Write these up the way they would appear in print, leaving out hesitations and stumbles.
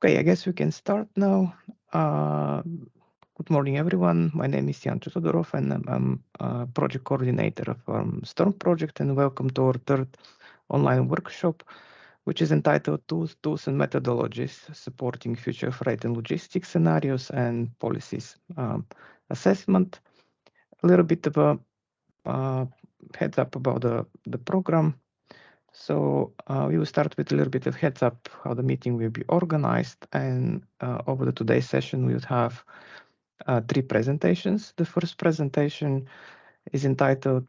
Okay, I guess we can start now. Good morning, everyone. My name is Jan Todorov, and I'm a project coordinator from Storm Project, and welcome to our third online workshop, which is entitled Tools and Methodologies Supporting Future Freight and Logistics Scenarios and Policies Assessment. A little bit of a heads up about the program. So we will start with a little bit of heads up how the meeting will be organized, and over today's session we would have three presentations. The first presentation is entitled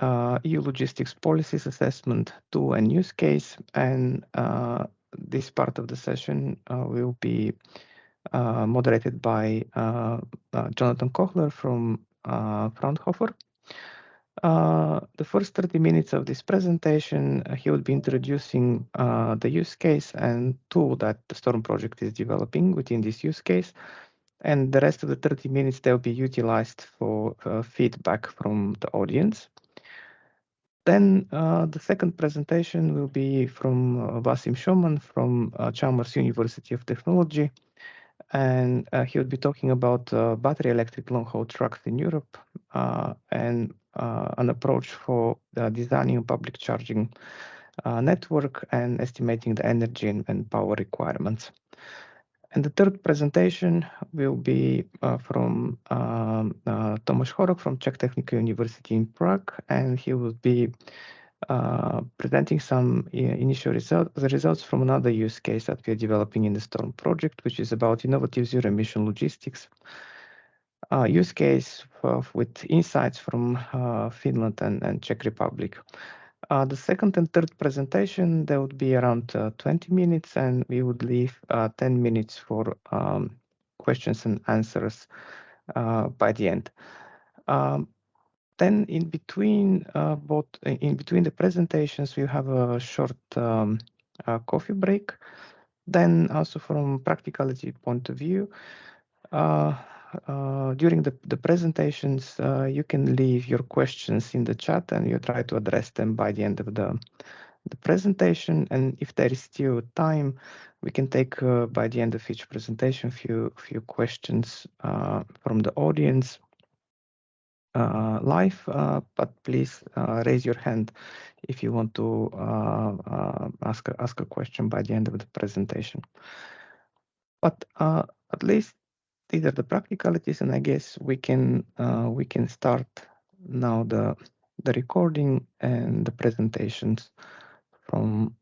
EU Logistics Policies Assessment Tool and Use Case, and this part of the session will be moderated by Jonathan Kochler from Fraunhofer. The first 30 minutes of this presentation, he will be introducing the use case and tool that the Storm project is developing within this use case. And the rest of the 30 minutes, they'll be utilized for feedback from the audience. Then the second presentation will be from Vasim Shoman from Chalmers University of Technology. And he will be talking about battery electric long-haul trucks in Europe and an approach for designing a public charging network and estimating the energy and power requirements. And the third presentation will be from Tomasz Horok from Czech Technical University in Prague, and he will be presenting some initial results from another use case that we are developing in the Storm project, which is about innovative zero-emission logistics use case with insights from Finland and Czech Republic. The second and third presentation, there would be around 20 minutes, and we would leave 10 minutes for questions and answers by the end. Then in between the presentations, we have a short coffee break. Then also from practicality point of view, during the presentations, you can leave your questions in the chat and you try to address them by the end of the presentation. And if there is still time, we can take by the end of each presentation few questions from the audience live, but please raise your hand if you want to ask a question by the end of the presentation. But at least these are the practicalities, and I guess we can start now the recording and the presentations from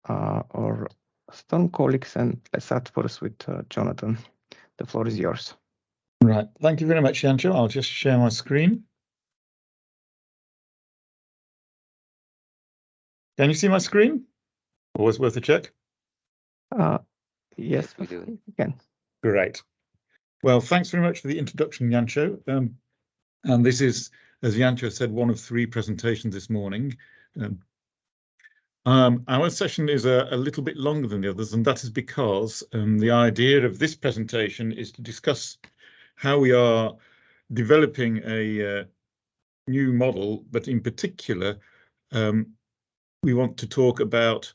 our Storm colleagues. And let's start first with Jonathan. The floor is yours. Right. Thank you very much, Jancho. I'll just share my screen. Can you see my screen? Always worth a check. Yes, we do. We can. Great. Well, thanks very much for the introduction, Jancho. And this is, as Jancho said, one of three presentations this morning. Our session is a little bit longer than the others, and that is because the idea of this presentation is to discuss how we are developing a new model, but in particular, we want to talk about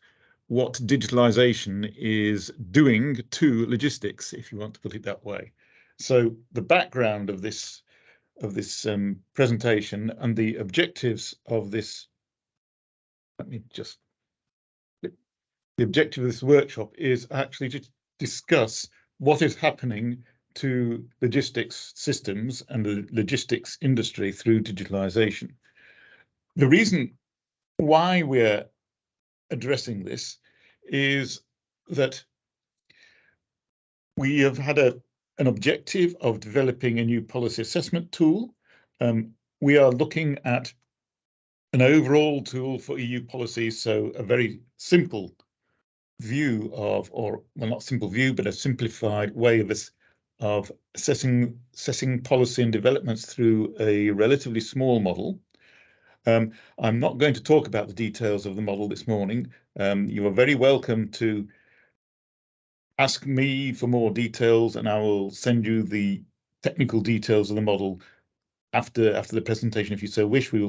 what digitalization is doing to logistics, if you want to put it that way. So the background of this presentation and the objectives of this, the objective of this workshop is actually to discuss what is happening to logistics systems and the logistics industry through digitalization. The reason why we're addressing this is that we have had an objective of developing a new policy assessment tool. We are looking at an overall tool for EU policy, so a very simple view of, or well, not simple view, but a simplified way of assessing policy and developments through a relatively small model. I'm not going to talk about the details of the model this morning. You are very welcome to ask me for more details, and I will send you the technical details of the model after the presentation, if you so wish. We're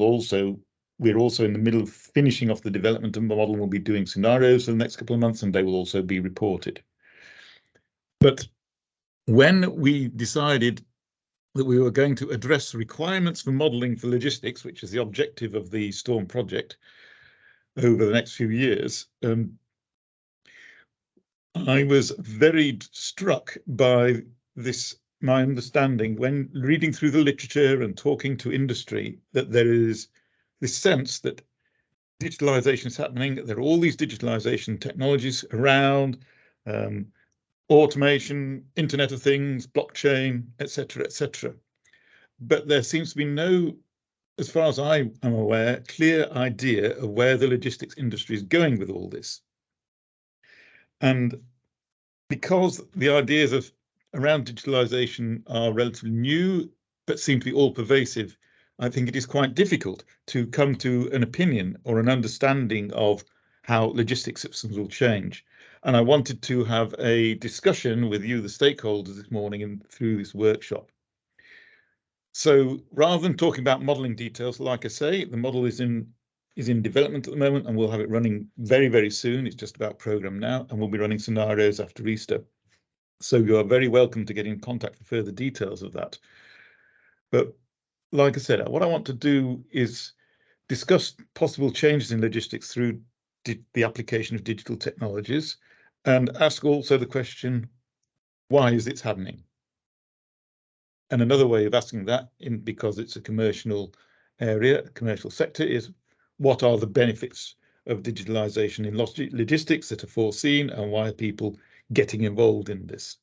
also in the middle of finishing off the development of the model. We'll be doing scenarios for the next couple of months, and they will also be reported. But when we decided that we were going to address requirements for modelling for logistics, which is the objective of the STORM project over the next few years, I was very struck by my understanding when reading through the literature and talking to industry, that there is this sense that digitalization is happening. There are all these digitalization technologies around, automation, Internet of Things, blockchain, etc., etc. But there seems to be no, as far as I am aware, clear idea of where the logistics industry is going with all this. And because the ideas around digitalization are relatively new, but seem to be all pervasive, I think it is quite difficult to come to an opinion or an understanding of how logistics systems will change. And I wanted to have a discussion with you, the stakeholders, this morning and through this workshop. So rather than talking about modelling details, like I say, the model is in development at the moment, and we'll have it running very, very soon. It's just about program now, and we'll be running scenarios after Easter. So you are very welcome to get in contact for further details of that. But like I said, what I want to do is discuss possible changes in logistics through the application of digital technologies, and ask also the question, why is it happening? And another way of asking that, because it's a commercial area, a commercial sector, is what are the benefits of digitalization in logistics that are foreseen, and why are people getting involved in this?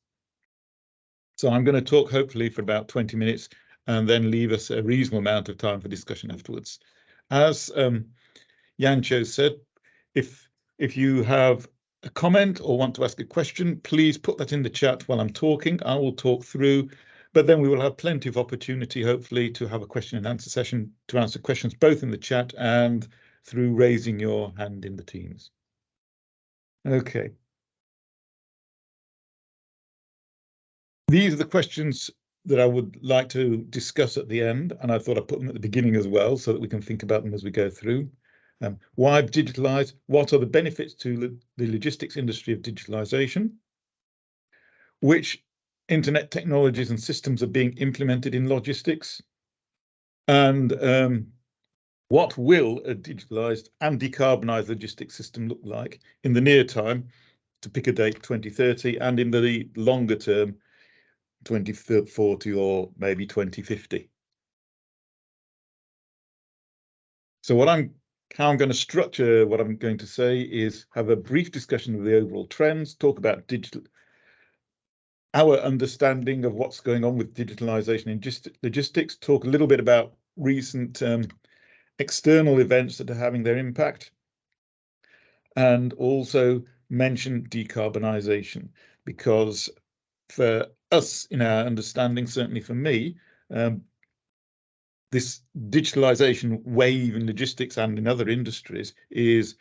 So I'm going to talk hopefully for about 20 minutes and then leave us a reasonable amount of time for discussion afterwards. As Yancho said, if you have a comment or want to ask a question, please put that in the chat while I'm talking. I will talk through, but then we will have plenty of opportunity, hopefully, to have a question and answer session to answer questions both in the chat and through raising your hand in the Teams. Okay. These are the questions that I would like to discuss at the end, and I thought I'd put them at the beginning as well so that we can think about them as we go through. Why digitalize? What are the benefits to the logistics industry of digitalization? Which internet technologies and systems are being implemented in logistics? And what will a digitalized and decarbonized logistics system look like in the near time, to pick a date, 2030, and in the longer term, 2040 or maybe 2050. So how I'm going to structure what I'm going to say is have a brief discussion of the overall trends, talk about our understanding of what's going on with digitalization in logistics, talk a little bit about recent external events that are having their impact, and also mention decarbonization, because for us, in our understanding, certainly for me, this digitalization wave in logistics and in other industries is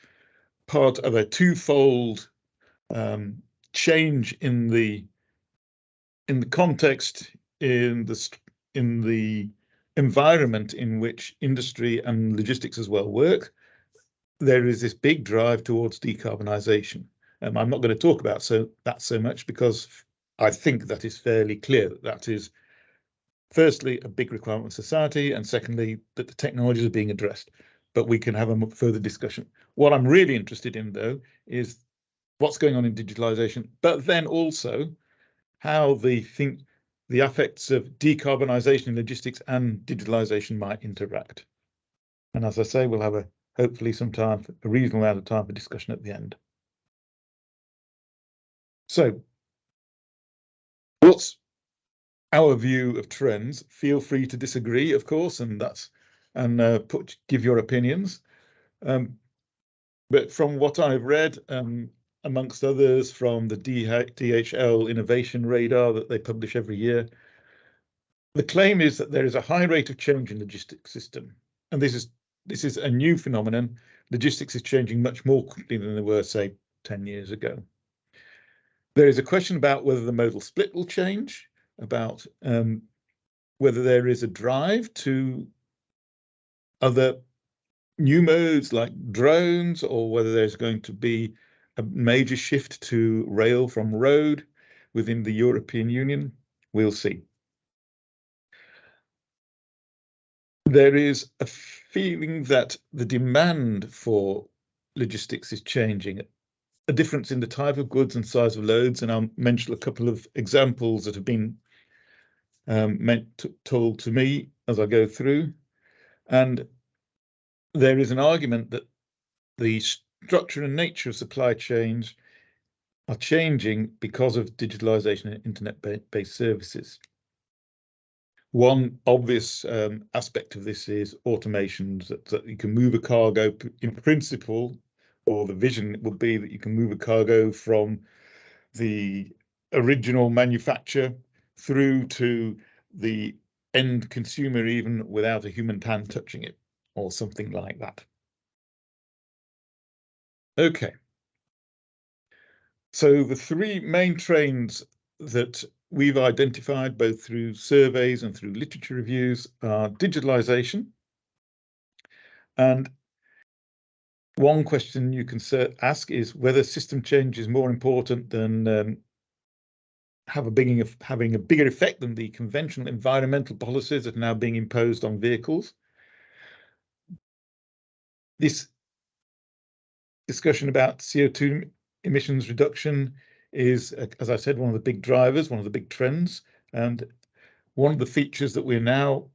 part of a twofold change in the context, in the environment in which industry and logistics as well work. There is this big drive towards decarbonization. I'm not going to talk about that so much, because I think that is fairly clear that is firstly a big requirement of society, and secondly that the technologies are being addressed. But we can have a further discussion. What I'm really interested in, though, is what's going on in digitalization, but then also how the effects of decarbonization in logistics and digitalization might interact. And as I say, we'll have hopefully a reasonable amount of time for discussion at the end. So what's our view of trends? Feel free to disagree, of course, and give your opinions. But from what I've read, amongst others from the DHL Innovation Radar that they publish every year, the claim is that there is a high rate of change in the logistics system. And this is a new phenomenon. Logistics is changing much more quickly than they were, say, 10 years ago. There is a question about whether the modal split will change, about whether there is a drive to other new modes like drones, or whether there's going to be a major shift to rail from road. within the European Union? We'll see. There is a feeling that the demand for logistics is changing, a difference in the type of goods and size of loads, and I'll mention a couple of examples that have been told to me as I go through. And there is an argument that the structure and nature of supply chains are changing because of digitalization and internet-based services. One obvious aspect of this is automation, that you can move a cargo in principle, or the vision would be that you can move a cargo from the original manufacturer through to the end consumer, even without a human hand touching it, or something like that. Okay. So the three main trends that we've identified both through surveys and through literature reviews are digitalization. And one question you can ask is whether system change is more important than having a bigger effect than the conventional environmental policies that are now being imposed on vehicles. This discussion about CO2 emissions reduction is, as I said, one of the big drivers, one of the big trends. And one of the features that we're now,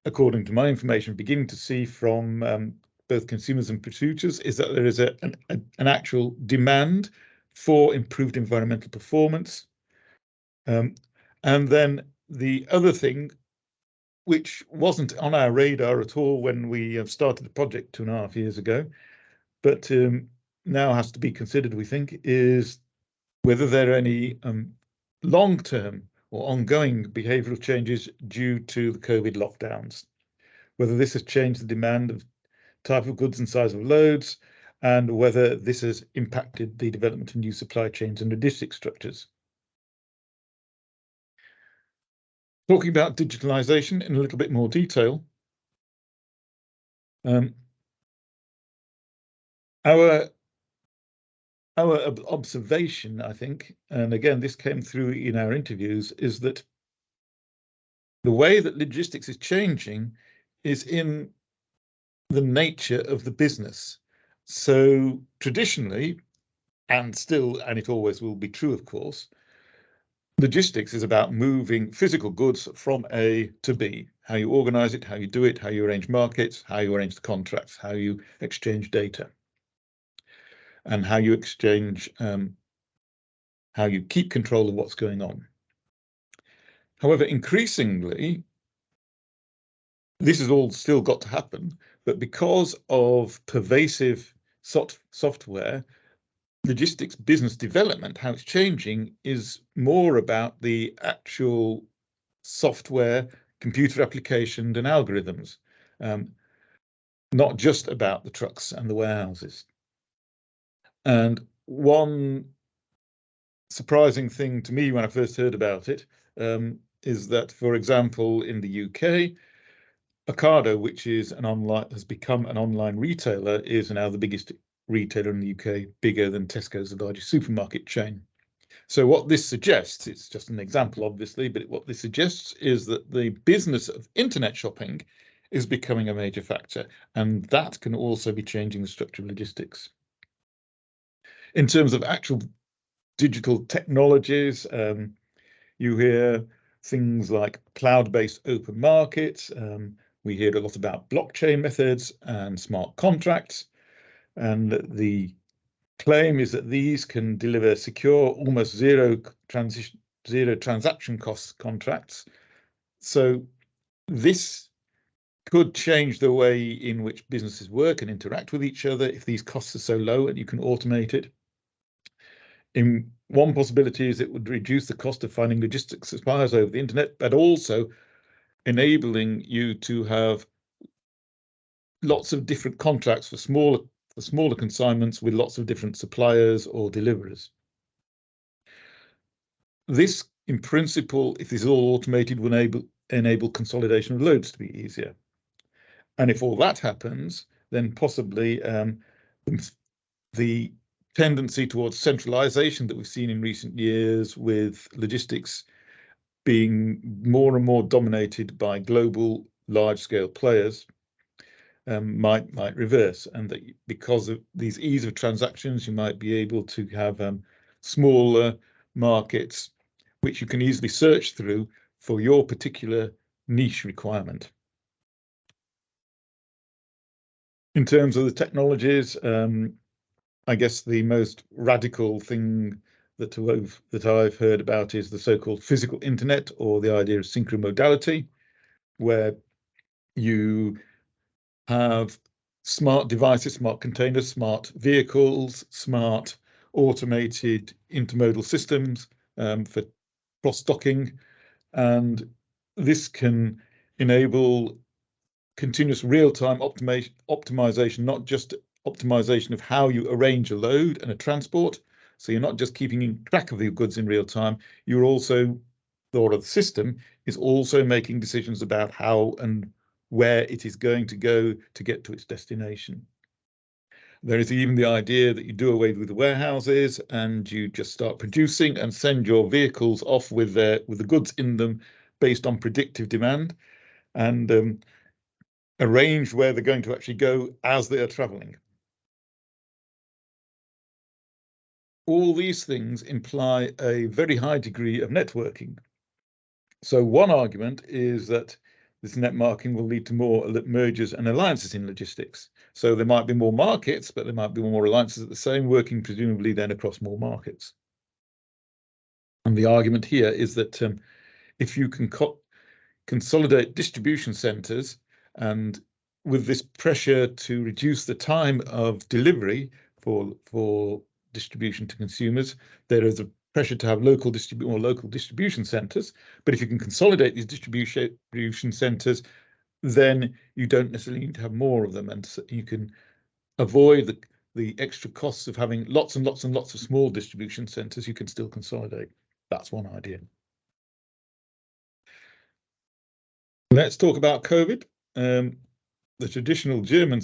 according to my information, beginning to see from both consumers and producers is that there is an actual demand for improved environmental performance. And then the other thing, which wasn't on our radar at all when we started the project 2.5 years ago, but now has to be considered, we think, is whether there are any long-term or ongoing behavioural changes due to the COVID lockdowns, whether this has changed the demand of type of goods and size of loads, and whether this has impacted the development of new supply chains and logistics structures. Talking about digitalization in a little bit more detail, our observation, I think, and again, this came through in our interviews, is that the way that logistics is changing is in the nature of the business. So traditionally, and it always will be true, of course, logistics is about moving physical goods from A to B, how you organize it, how you do it, how you arrange markets, how you arrange the contracts, how you exchange data, and how you exchange, how you keep control of what's going on. However, increasingly, this has all still got to happen, but because of pervasive software, logistics business development, how it's changing, is more about the actual software, computer applications and algorithms, not just about the trucks and the warehouses. And one surprising thing to me when I first heard about it is that, for example, in the UK, Ocado, which is has become an online retailer, is now the biggest retailer in the UK, bigger than Tesco's, the largest supermarket chain. So what this suggests, it's just an example, obviously, but what this suggests is that the business of internet shopping is becoming a major factor, and that can also be changing the structure of logistics. In terms of actual digital technologies, you hear things like cloud-based open markets. We hear a lot about blockchain methods and smart contracts, and the claim is that these can deliver secure, almost zero transaction cost contracts. So this could change the way in which businesses work and interact with each other if these costs are so low and you can automate it. In one possibility is it would reduce the cost of finding logistics suppliers over the internet, but also enabling you to have lots of different contracts for smaller consignments with lots of different suppliers or deliverers. This, in principle, if this is all automated, will enable consolidation of loads to be easier. And if all that happens, then possibly the tendency towards centralization that we've seen in recent years, with logistics being more and more dominated by global large-scale players, might reverse, and that because of these ease of transactions, you might be able to have smaller markets which you can easily search through for your particular niche requirement. In terms of the technologies, I guess the most radical thing that I've heard about is the so-called physical internet, or the idea of synchromodality, where you have smart devices, smart containers, smart vehicles, smart automated intermodal systems for cross-docking, and this can enable continuous real-time optimization, not just optimization of how you arrange a load and a transport. So you're not just keeping track of the goods in real time, you're also, or the system is also making decisions about how and where it is going to go to get to its destination. There is even the idea that you do away with the warehouses and you just start producing and send your vehicles off with the goods in them based on predictive demand, and arrange where they're going to actually go as they are traveling. All these things imply a very high degree of networking. So one argument is that this networking will lead to more mergers and alliances in logistics. So there might be more markets, but there might be more alliances at the same, working presumably then across more markets. And the argument here is that if you can consolidate distribution centers, and with this pressure to reduce the time of delivery for distribution to consumers, there is a pressure to have local distribution centers. But if you can consolidate these distribution centers, then you don't necessarily need to have more of them, and so you can avoid the extra costs of having lots and lots and lots of small distribution centers. You can still consolidate. That's one idea. Let's talk about COVID. The traditional German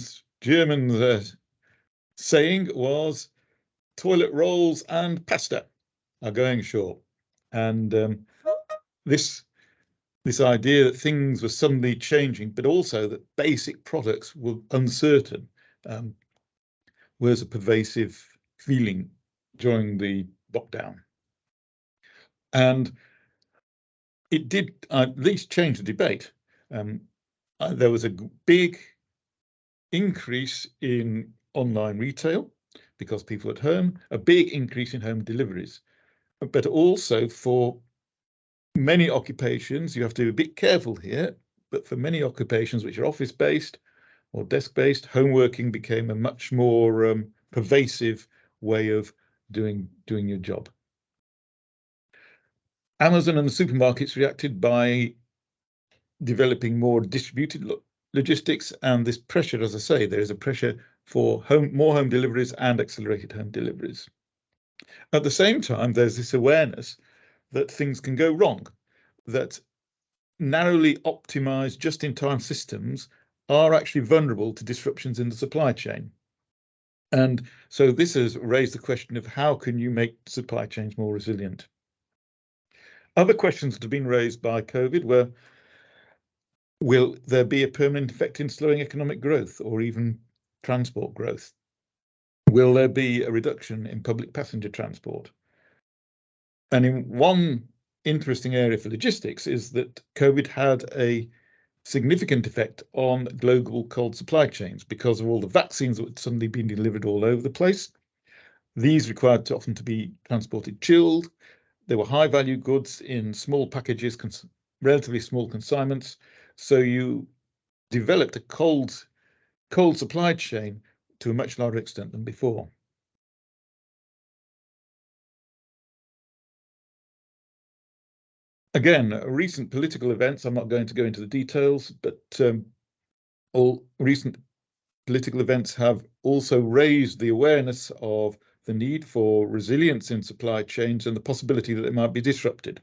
saying was toilet rolls and pasta are going short. And this idea that things were suddenly changing, but also that basic products were uncertain, was a pervasive feeling during the lockdown. And it did at least change the debate. There was a big increase in online retail because people at home, a big increase in home deliveries, but also for many occupations, you have to be a bit careful here, but for many occupations which are office-based or desk-based, home working became a much more pervasive way of doing your job. Amazon and the supermarkets reacted by developing more distributed logistics, and this pressure, as I say, there is a pressure for more home deliveries and accelerated home deliveries. At the same time, there's this awareness that things can go wrong, that narrowly optimized just-in-time systems are actually vulnerable to disruptions in the supply chain. And so this has raised the question of how can you make supply chains more resilient? Other questions that have been raised by COVID were, will there be a permanent effect in slowing economic growth or even transport growth? Will there be a reduction in public passenger transport? And in one interesting area for logistics is that COVID had a significant effect on global cold supply chains because of all the vaccines that had suddenly been delivered all over the place. These required often to be transported chilled. They were high value goods in small packages, relatively small consignments. So you developed a cold supply chain to a much larger extent than before. Again, recent political events, I'm not going to go into the details, but all recent political events have also raised the awareness of the need for resilience in supply chains and the possibility that they might be disrupted.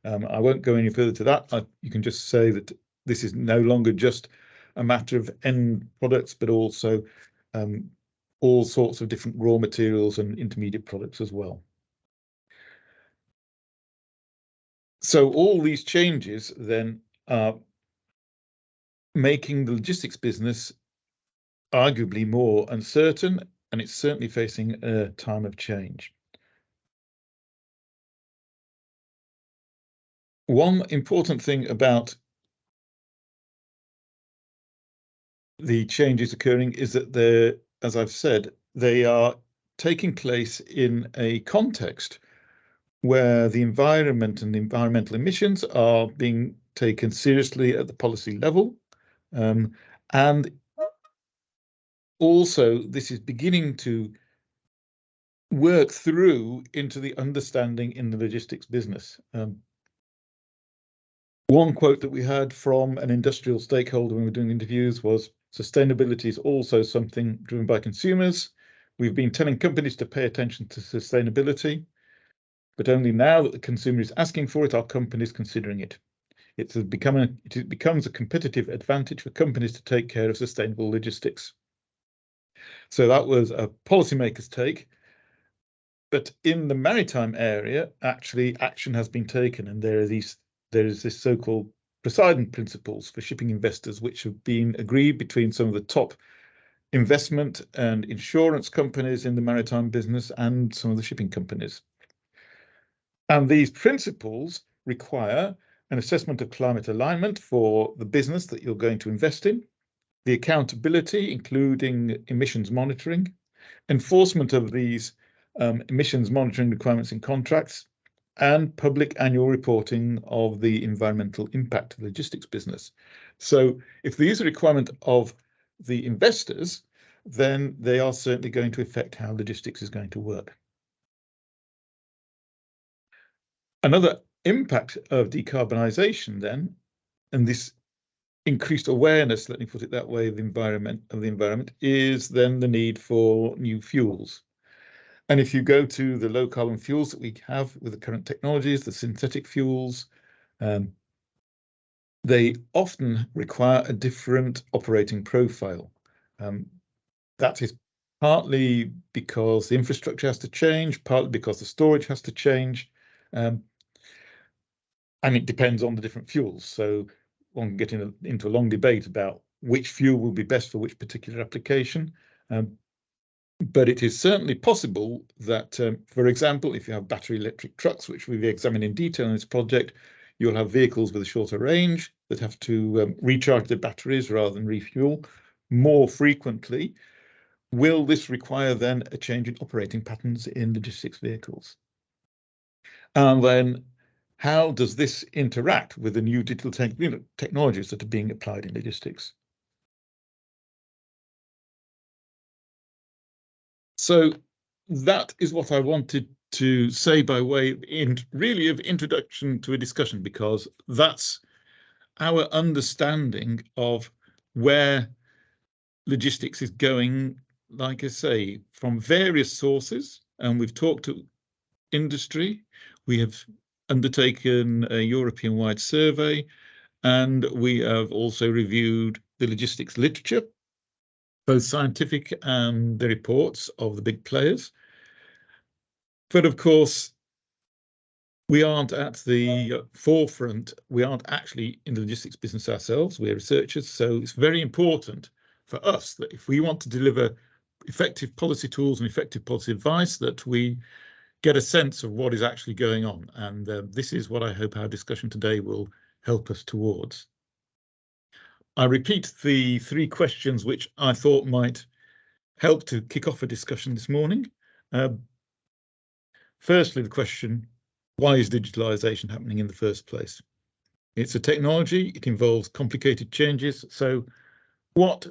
I won't go any further to that. You can just say that this is no longer just a matter of end products, but also all sorts of different raw materials and intermediate products as well. So all these changes then are making the logistics business arguably more uncertain, and it's certainly facing a time of change. One important thing about the changes occurring is that they're, as I've said, they are taking place in a context where the environment and environmental emissions are being taken seriously at the policy level. And also, this is beginning to work through into the understanding in the logistics business. One quote that we had from an industrial stakeholder when we were doing interviews was, "Sustainability is also something driven by consumers. We've been telling companies to pay attention to sustainability, but only now that the consumer is asking for it, are companies considering it. It becomes a competitive advantage for companies to take care of sustainable logistics." So that was a policymaker's take. But in the maritime area, actually, action has been taken, and there is this so-called Poseidon principles for shipping investors, which have been agreed between some of the top investment and insurance companies in the maritime business and some of the shipping companies. And these principles require an assessment of climate alignment for the business that you're going to invest in, the accountability, including emissions monitoring, enforcement of these emissions monitoring requirements in contracts, and public annual reporting of the environmental impact of the logistics business. So if these are requirements of the investors, then they are certainly going to affect how logistics is going to work. Another impact of decarbonisation then, and this increased awareness, let me put it that way, of the environment, is then the need for new fuels. And if you go to the low carbon fuels that we have with the current technologies, the synthetic fuels, they often require a different operating profile. That is partly because the infrastructure has to change, partly because the storage has to change, and it depends on the different fuels. So one can get into a long debate about which fuel will be best for which particular application. But it is certainly possible that, for example, if you have battery electric trucks, which we've examined in detail in this project, you'll have vehicles with a shorter range that have to recharge their batteries rather than refuel more frequently. Will this require then a change in operating patterns in logistics vehicles? And then how does this interact with the new digital technologies that are being applied in logistics? So that is what I wanted to say by way of introduction to a discussion, because that's our understanding of where logistics is going, like I say, from various sources. And we've talked to industry, we have undertaken a European-wide survey, and we have also reviewed the logistics literature, both scientific and the reports of the big players. But of course, we aren't at the forefront. We aren't actually in the logistics business ourselves. We're researchers. So it's very important for us that if we want to deliver effective policy tools and effective policy advice, that we get a sense of what is actually going on. And this is what I hope our discussion today will help us towards. I repeat the three questions which I thought might help to kick off a discussion this morning. Firstly, the question, why is digitalization happening in the first place? It's a technology, it involves complicated changes. So what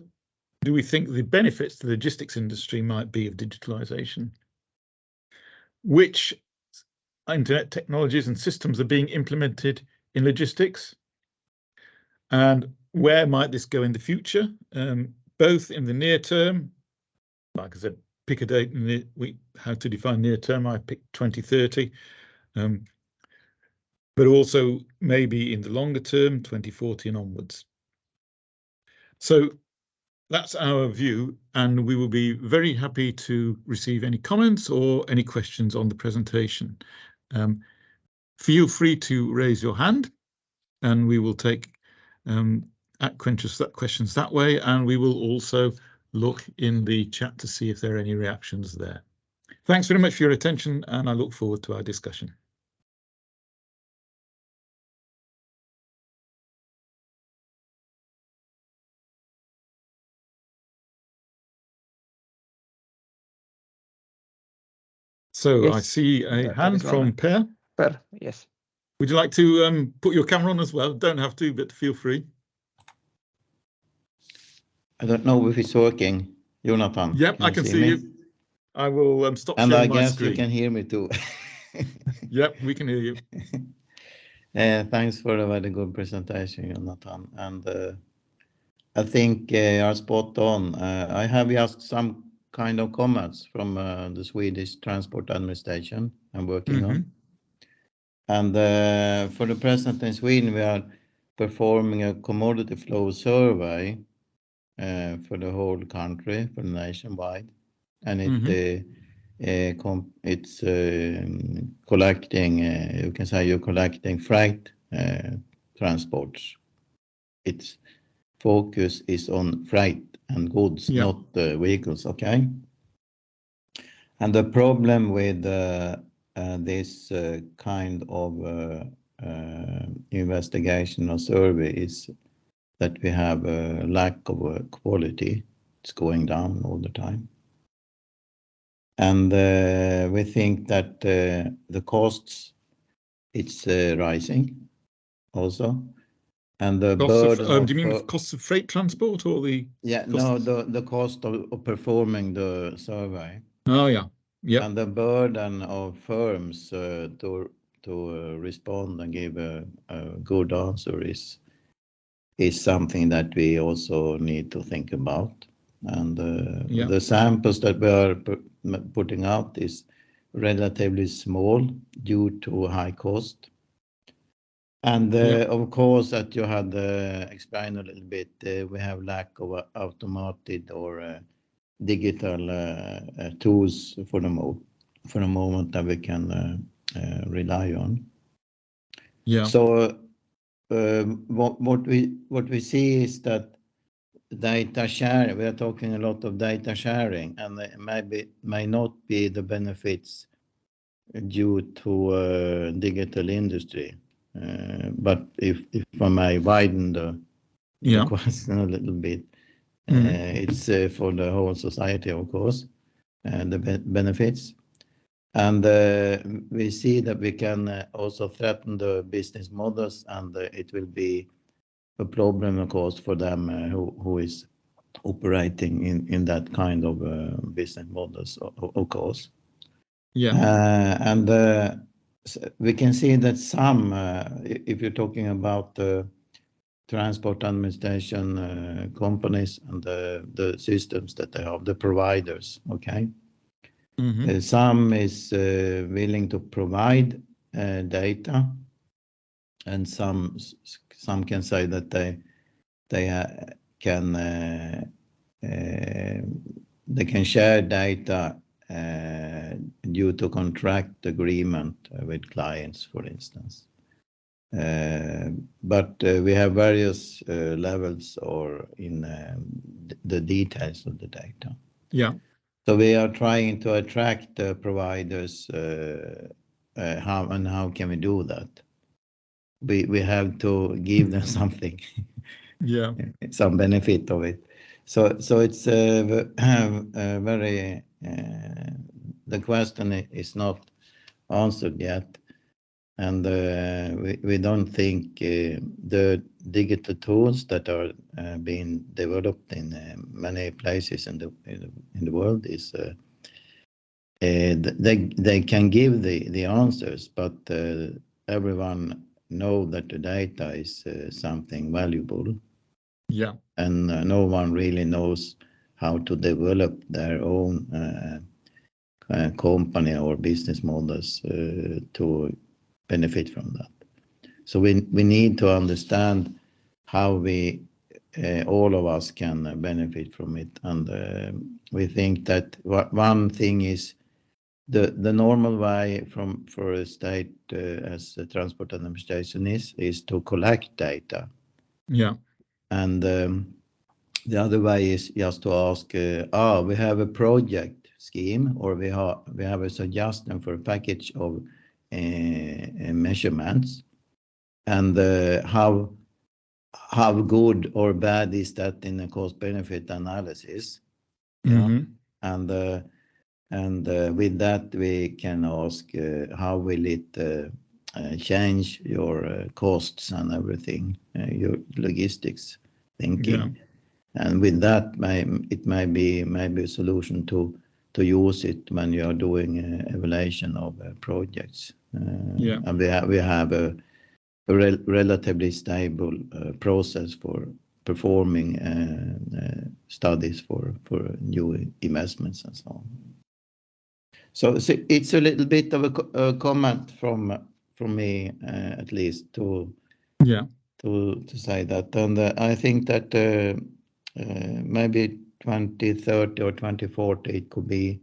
do we think the benefits to the logistics industry might be of digitalization? Which internet technologies and systems are being implemented in logistics? And where might this go in the future? Both in the near term, like I said, pick a date in how to define near term, I picked 2030, but also maybe in the longer term, 2040 and onwards. So that's our view, and we will be very happy to receive any comments or any questions on the presentation. Feel free to raise your hand, and we will take questions that way, and we will also look in the chat to see if there are any reactions there. Thanks very much for your attention, and I look forward to our discussion. So yes, I see a hand from Per. Per, yes. Would you like to put your camera on as well? Don't have to, but feel free. I don't know if it's working, Jonathan. Yep, I can see you. I will stop sharing my screen. And I guess you can hear me too. Yep, we can hear you. Thanks for a very good presentation, Jonathan. And I think you're spot on. I have just some kind of comments from the Swedish Transport Administration I'm working on. And for the present in Sweden, we are performing a commodity flow survey for the whole country, for the nationwide. And it's collecting, you can say you're collecting freight transports. Its focus is on freight and goods, not vehicles, okay? And the problem with this kind of investigation or survey is that we have a lack of quality. It's going down all the time. And we think that the costs, it's rising also. And the burden of, do you mean the cost of freight transport or the? Yeah, no, the cost of performing the survey. Oh, yeah. Yeah. And the burden of firms to respond and give a good answer is something that we also need to think about. And the samples that we are putting out is relatively small due to high cost. And of course, that you had explained a little bit, we have lack of automated or digital tools for the moment that we can rely on. Yeah. So what we see is that data sharing, we are talking a lot of data sharing, and may not be the benefits due to digital industry. But if I may widen the question a little bit, it's for the whole society, of course, the benefits. And we see that we can also threaten the business models, and it will be a problem, of course, for them who is operating in that kind of business models, of course. Yeah. And we can see that some, if you're talking about transport administration companies and the systems that they have, the providers, okay? Some is willing to provide data, and some can say that they can share data due to contract agreement with clients, for instance. But we have various levels or in the details of the data. Yeah. So we are trying to attract providers. How can we do that? We have to give them something. Yeah. Some benefit of it. So it's very. The question is not answered yet, and we don't think the digital tools that are being developed in many places in the world is they can give the answers, but everyone know that the data is something valuable. Yeah. And no one really knows how to develop their own company or business models to benefit from that. So we need to understand how we all of us can benefit from it. And we think that one thing is the normal way for a state as a transport administration is to collect data. Yeah. And the other way is just to ask, we have a project scheme, or we have a suggestion for a package of measurements, and how good or bad is that in a cost-benefit analysis? Mm-hmm. And with that we can ask, how will it change your costs and everything, your logistics thinking. Yeah. And with that, it may be a solution to use it when you are doing evaluation of projects. Yeah. And we have a relatively stable process for performing studies for new investments and so on. So it's a little bit of a comment from me, at least, to say that. And I think that maybe 2030 or 2040 it could be,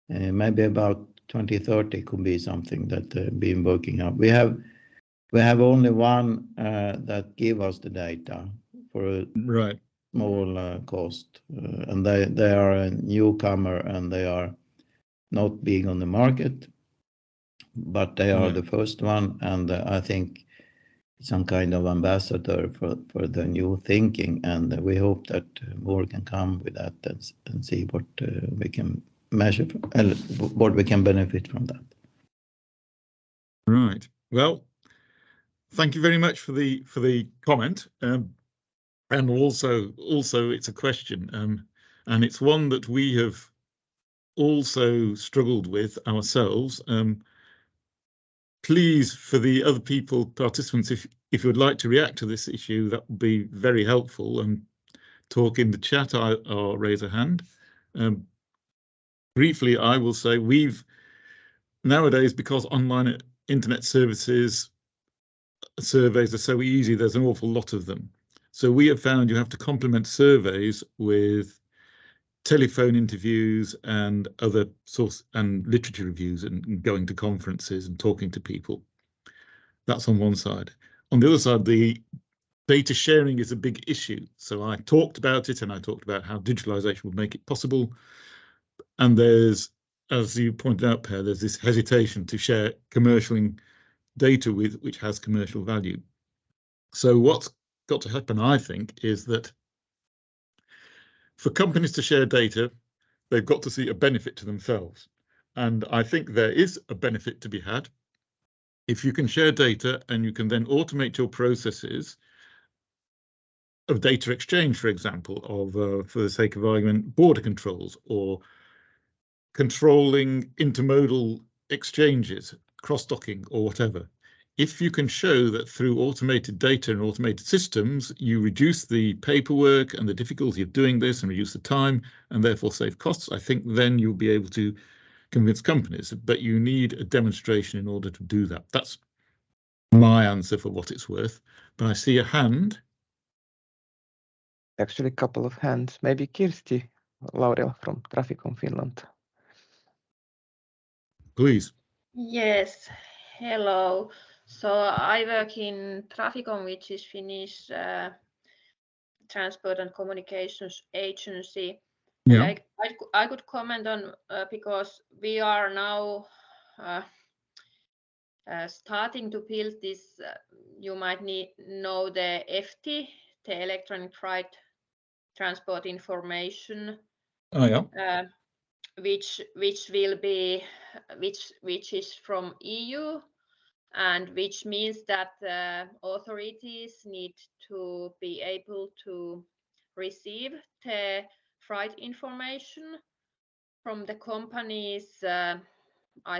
maybe about 2030 could be something that been working out. We have only one that give us the data for a small cost, and they are a newcomer and they are not big on the market, but they are the first one, and I think some kind of ambassador for the new thinking, and we hope that more can come with that and see what we can measure and what we can benefit from that. Right. Well, thank you very much for the comment, and also it's a question, and it's one that we have also struggled with ourselves. Please, for the other participants, if you would like to react to this issue, that would be very helpful, and talk in the chat or raise a hand. Briefly, I will say nowadays, because online internet surveys are so easy, there's an awful lot of them. So we have found you have to complement surveys with telephone interviews and other source and literature reviews, and going to conferences and talking to people. That's on one side. On the other side, the data sharing is a big issue. So I talked about it, and I talked about how digitalization would make it possible. And there's, as you pointed out, Per, there's this hesitation to share commercial data which has commercial value. So what's got to happen, I think, is that for companies to share data, they've got to see a benefit to themselves. And I think there is a benefit to be had if you can share data and you can then automate your processes of data exchange, for example, of, for the sake of argument, border controls, or controlling intermodal exchanges, cross-docking, or whatever. If you can show that through automated data and automated systems, you reduce the paperwork and the difficulty of doing this and reduce the time and therefore save costs, I think then you'll be able to convince companies. But you need a demonstration in order to do that. That's my answer for what it's worth. But I see a hand. Actually, a couple of hands. Maybe Kirsti Laurila from Traficom Finland. Please. Yes, hello. So I work in Traficom, which is Finnish transport and communications agency. Yeah. I could comment on because we are now starting to build this. You might know the FT, the electronic freight transport information. Oh yeah. Which is from EU, and which means that authorities need to be able to receive the freight information from the companies. I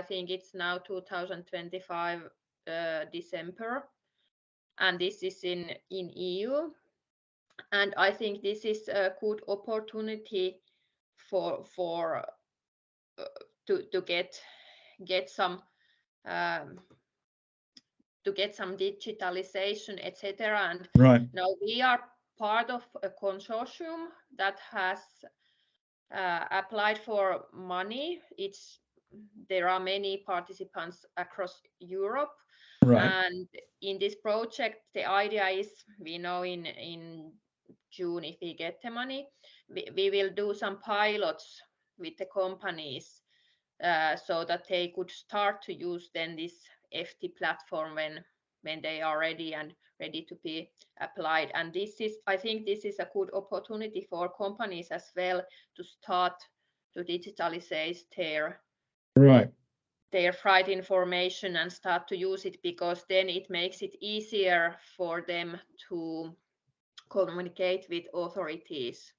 think it's now 2025 December, and this is in EU. And I think this is a good opportunity to get some digitalization, etc. And right. now we are part of a consortium that has applied for money. There are many participants across Europe. Right. And in this project, the idea is, we know in June, if we get the money, we will do some pilots with the companies so that they could start to use then this FT platform when they are ready to be applied. And I think this is a good opportunity for companies as well to start to digitalize their freight information and start to use it, because then it makes it easier for them to communicate with authorities.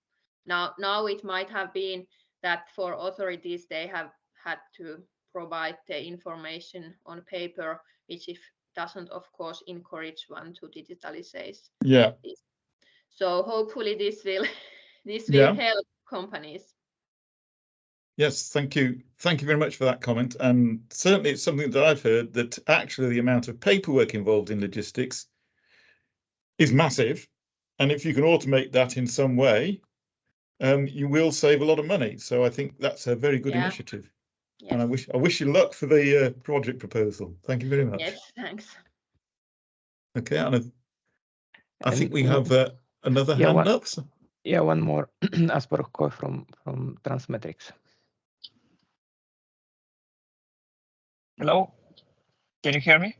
Now it might have been that for authorities they have had to provide the information on paper, which doesn't of course encourage one to digitalize. Yeah. So hopefully this will help companies. Yes, thank you. Thank you very much for that comment. And certainly it's something that I've heard, that actually the amount of paperwork involved in logistics is massive. And if you can automate that in some way, you will save a lot of money. So I think that's a very good initiative. Yes. And I wish you luck for the project proposal. Thank you very much. Yes, thanks. Okay, and I think we have another hand up. So. Yeah, one more. Asper Koi from Transmetrics. Hello, can you hear me?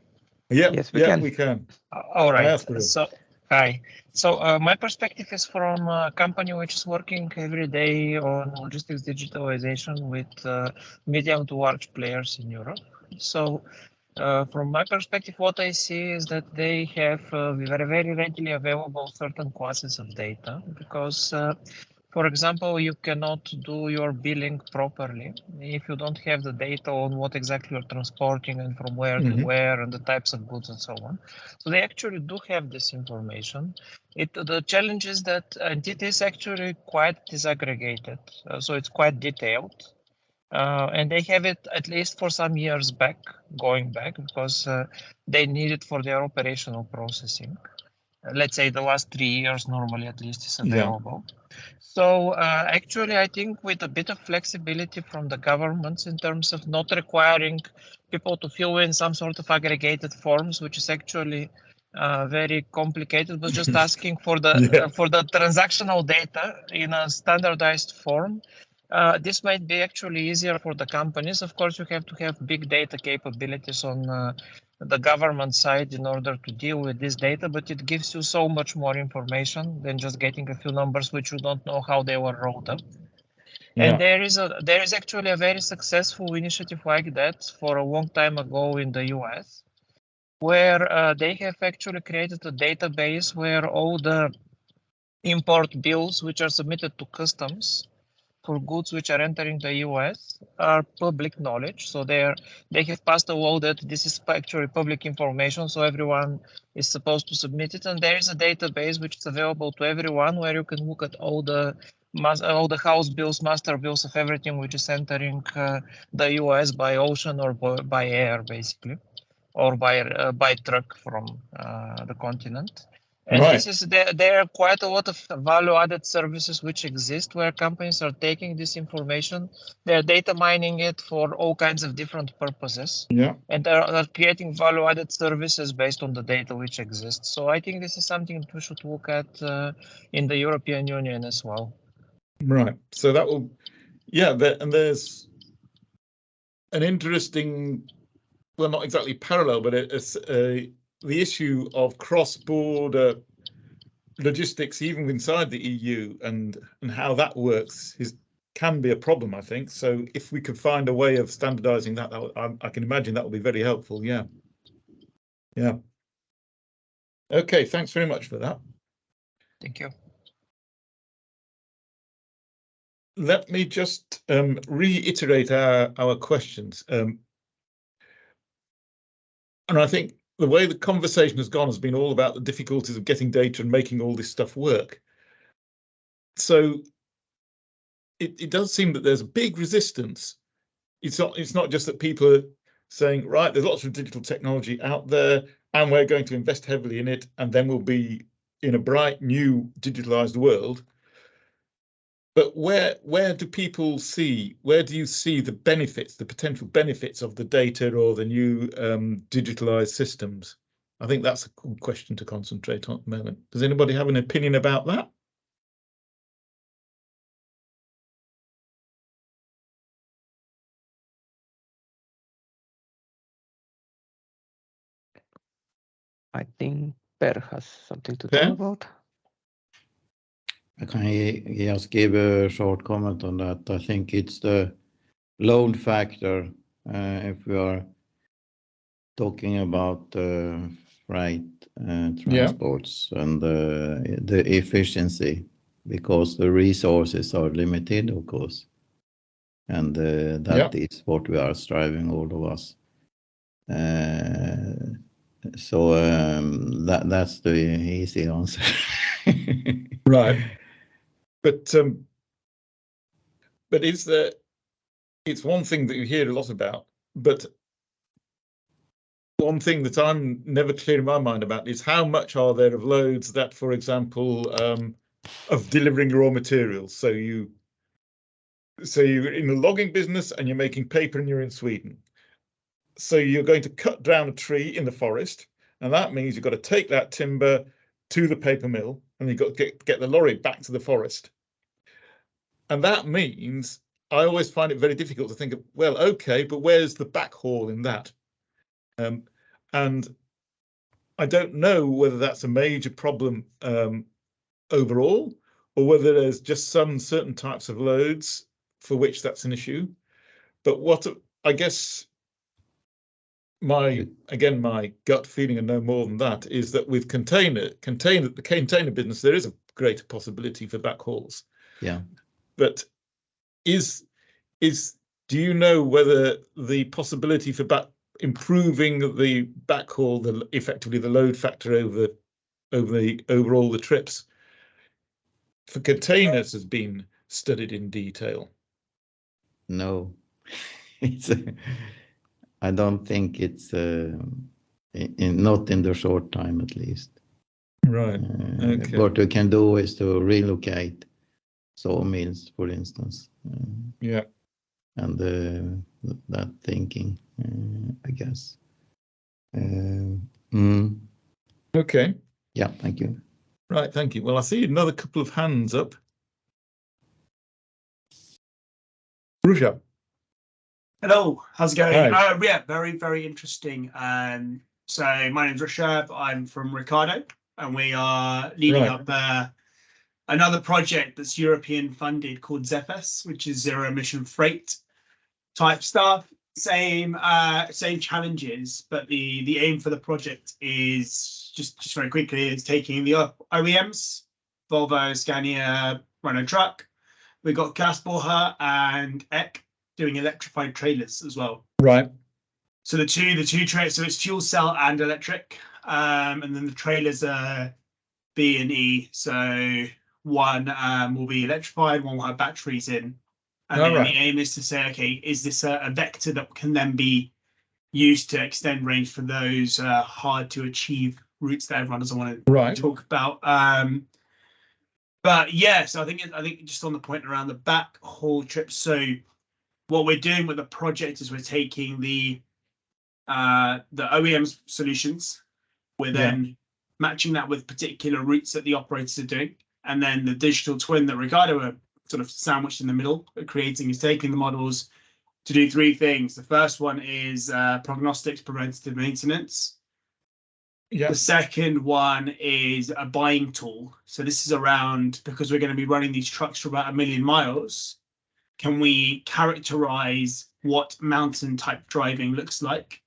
Yeah, yes, we can. We can. All right. So, hi. So my perspective is from a company which is working every day on logistics digitalization with medium to large players in Europe. So from my perspective, what I see is that they have very readily available certain classes of data, because for example, you cannot do your billing properly if you don't have the data on what exactly you're transporting and from where to where and the types of goods and so on. So they actually do have this information. The challenge is that it is actually quite disaggregated, so it's quite detailed. And they have it at least for some years going back, because they need it for their operational processing. Let's say the last 3 years normally at least is available. Yeah. So actually, I think with a bit of flexibility from the governments in terms of not requiring people to fill in some sort of aggregated forms, which is actually very complicated, but just asking for the for the transactional data in a standardized form. This might be actually easier for the companies. Of course, you have to have big data capabilities on the government side in order to deal with this data, but it gives you so much more information than just getting a few numbers which you don't know how they were wrote up. Yeah. And there is actually a very successful initiative like that for a long time ago in the US, where they have actually created a database where all the import bills which are submitted to customs for goods which are entering the US are public knowledge. So they have passed a law that this is actually public information, so everyone is supposed to submit it. And there is a database which is available to everyone, where you can look at all the house bills, master bills of everything which is entering the US by ocean or by air, basically, or by truck from the continent. And this is there are quite a lot of value-added services which exist, where companies are taking this information, they're data mining it for all kinds of different purposes, and they're creating value-added services based on the data which exists. So I think this is something that we should look at in the European Union as well. Right. So that will, and there's an interesting, well, not exactly parallel, but the issue of cross-border logistics, even inside the EU, and how that works can be a problem, I think. So if we could find a way of standardizing that, I can imagine that will be very helpful. Yeah. Okay, thanks very much for that. Thank you. Let me just reiterate our questions. And I think the way the conversation has gone has been all about the difficulties of getting data and making all this stuff work. So it does seem that there's a big resistance. It's not just that people are saying, right, there's lots of digital technology out there and we're going to invest heavily in it, and then we'll be in a bright new digitalized world. But where do people see, where do you see the benefits, the potential benefits of the data or the new digitalized systems? I think that's a good question to concentrate on at the moment. Does anybody have an opinion about that? I think Per has something to Per? talk about. I can just give a short comment on that. I think it's the load factor, if we are talking about freight transports and the efficiency, because the resources are limited, of course. And that is what we are striving, all of us. So that's the easy answer. Right. But is there, it's one thing that you hear a lot about, but one thing that I'm never clear in my mind about is how much are there of loads that, for example, of delivering raw materials. So you're in the logging business and you're making paper and you're in Sweden. So you're going to cut down a tree in the forest, and that means you've got to take that timber to the paper mill, and you've got to get the lorry back to the forest. And that means I always find it very difficult to think of, well, okay, but where's the backhaul in that? And I don't know whether that's a major problem overall, or whether there's just some certain types of loads for which that's an issue. But what I guess my gut feeling, and no more than that, is that with the container business, there is a greater possibility for backhauls. Yeah. But do you know whether the possibility for improving the backhaul, effectively the load factor over all the trips for containers has been studied in detail? No, I don't think it's not in the short time, at least. Right. Okay. What we can do is to relocate sawmills, for instance. Yeah. And that thinking, I guess. Okay. Yeah, thank you. Right, thank you. Well, I see another couple of hands up. Rusha. Hello, how's it going? Hi. Yeah, very, very interesting. So my name's Rishabh. I'm from Ricardo, and we are leading up another project that's European funded called ZEPHES, which is zero emission freight type stuff. Same challenges, but the aim for the project is just very quickly is taking the OEMs, Volvo, Scania, Renault Truck. We've got Gasboha and Eck doing electrified trailers as well. Right. So the two trailers, so it's fuel cell and electric, and then the trailers are B and E. So one will be electrified, one will have batteries in, and then the aim is to say, okay, is this a vector that can then be used to extend range for those hard to achieve routes that everyone doesn't want to talk about? But yes, I think just on the point around the backhaul trips. So what we're doing with the project is we're taking the OEM's solutions, we're then matching that with particular routes that the operators are doing, and then the digital twin that Ricardo are sort of sandwiched in the middle creating is taking the models to do three things. The first one is prognostics, preventative maintenance. The second one is a buying tool. So this is around, because we're going to be running these trucks for about 1 million miles, can we characterize what mountain type driving looks like?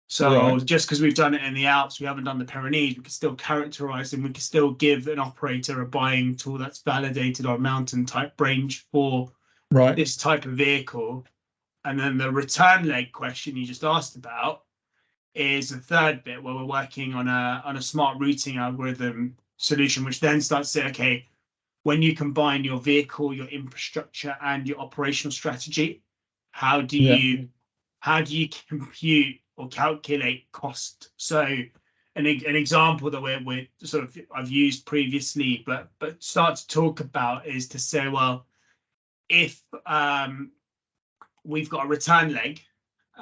So just because we've done it in the Alps, we haven't done the Pyrenees, we can still characterize and we can still give an operator a buying tool that's validated on mountain type range for this type of vehicle. And then the return leg question you just asked about is the third bit, where we're working on a smart routing algorithm solution, which then starts to say, okay, when you combine your vehicle, your infrastructure, and your operational strategy, how do you compute or calculate cost? So an an example that we're sort of I've used previously, but start to talk about is to say, well, if we've got a return leg,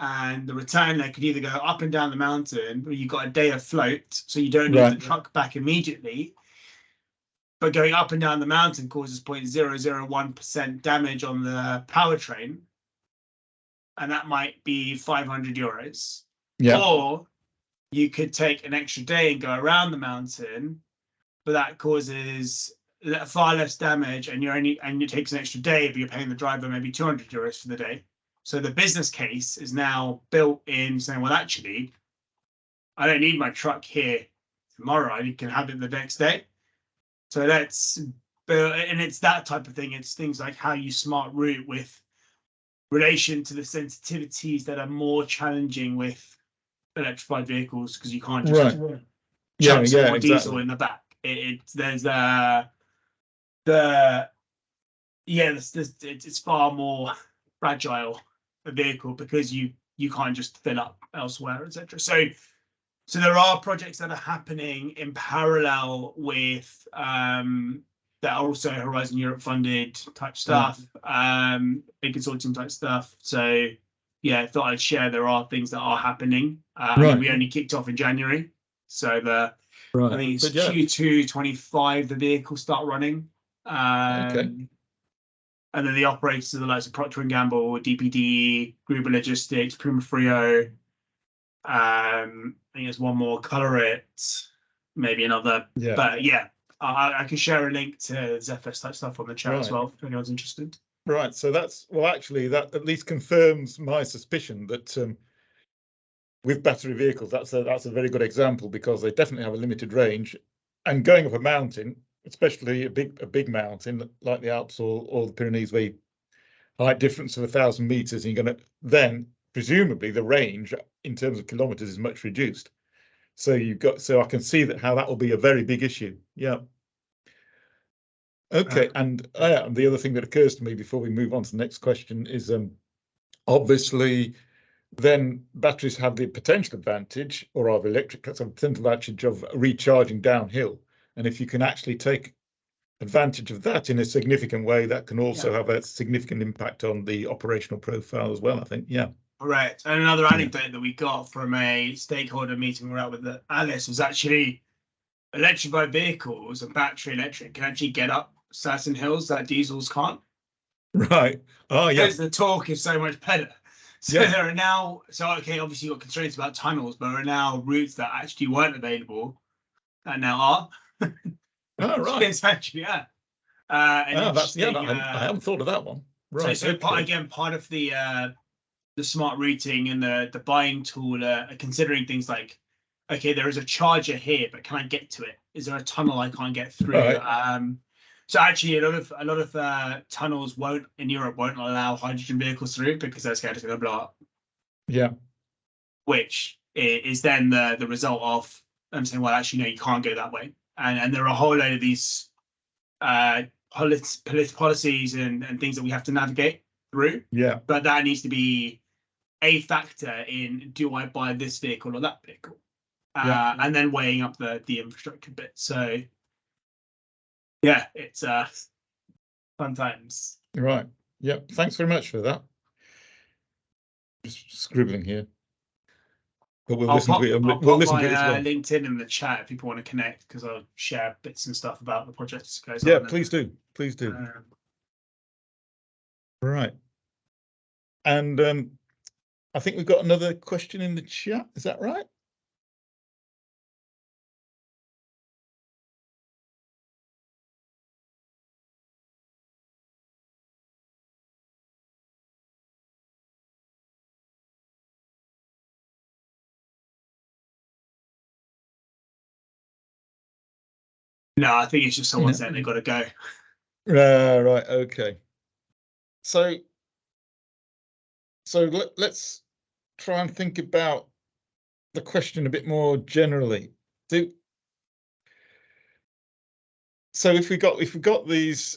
and the return leg could either go up and down the mountain, or you've got a day of float, so you don't need the truck back immediately. But going up and down the mountain causes 0.001% damage on the powertrain, and that might be 500 euros. Yeah. Or you could take an extra day and go around the mountain, but that causes far less damage, and it takes an extra day, but you're paying the driver maybe 200 euros for the day. So the business case is now built in saying, well, actually, I don't need my truck here tomorrow. I can have it the next day. So that's, and it's that type of thing. It's things like how you smart route with relation to the sensitivities that are more challenging with electrified vehicles, because you can't just chuck some more diesel in the back. It's far more fragile a vehicle because you can't just fill up elsewhere, etc. So there are projects that are happening in parallel with that are also Horizon Europe funded type stuff, big consortium type stuff. So yeah, I thought I'd share there are things that are happening. I mean, we only kicked off in January, so I think it's Q2 25 the vehicles start running. And then the operators are the likes of Procter & Gamble, DPD, Gruber Logistics, Puma Frio. I think there's one more, Color It, maybe another. Yeah. But yeah, I can share a link to ZFS type stuff on the chat as well if anyone's interested. Right. So that's, well, actually, that at least confirms my suspicion that with battery vehicles, that's a very good example, because they definitely have a limited range, and going up a mountain, especially a big mountain like the Alps or the Pyrenees, where height difference of 1,000 meters, and you're going to then presumably the range in terms of kilometers is much reduced. So I can see how that will be a very big issue. Yeah. Okay. And the other thing that occurs to me before we move on to the next question is obviously then batteries have the potential advantage, or have electric cars have the potential advantage of recharging downhill. And if you can actually take advantage of that in a significant way, that can also have a significant impact on the operational profile as well, I think. Yeah. Right. And another anecdote that we got from a stakeholder meeting we're at with Alice was actually electrified vehicles and battery electric can actually get up certain hills that diesels can't. Right. Oh, yeah. Because the torque is so much better. So there are now, okay, obviously you've got constraints about tunnels, but there are now routes that actually weren't available and now are. Oh, right. It's actually, I haven't thought of that one. Right. So part of the smart routing and the buying tool are considering things like, okay, there is a charger here, but can I get to it? Is there a tunnel I can't get through? Right. So actually, a lot of tunnels in Europe won't allow hydrogen vehicles through because they're scared it's going to blow up. Yeah. Which is then the result of them saying, well, actually, no, you can't go that way. And there are a whole load of these policies and things that we have to navigate through. Yeah. But that needs to be a factor in, do I buy this vehicle or that vehicle? And then weighing up the infrastructure bit. So yeah, it's fun times. Right. Yeah. Thanks very much for that. Just scribbling here. But we'll listen to it. We'll listen to it as well. LinkedIn in the chat if people want to connect, because I'll share bits and stuff about the project. Yeah, please do. Please do. Right. And I think we've got another question in the chat. Is that right? No, I think it's just someone saying they've got to go. Right. Okay. So let's try and think about the question a bit more generally. So if we got these,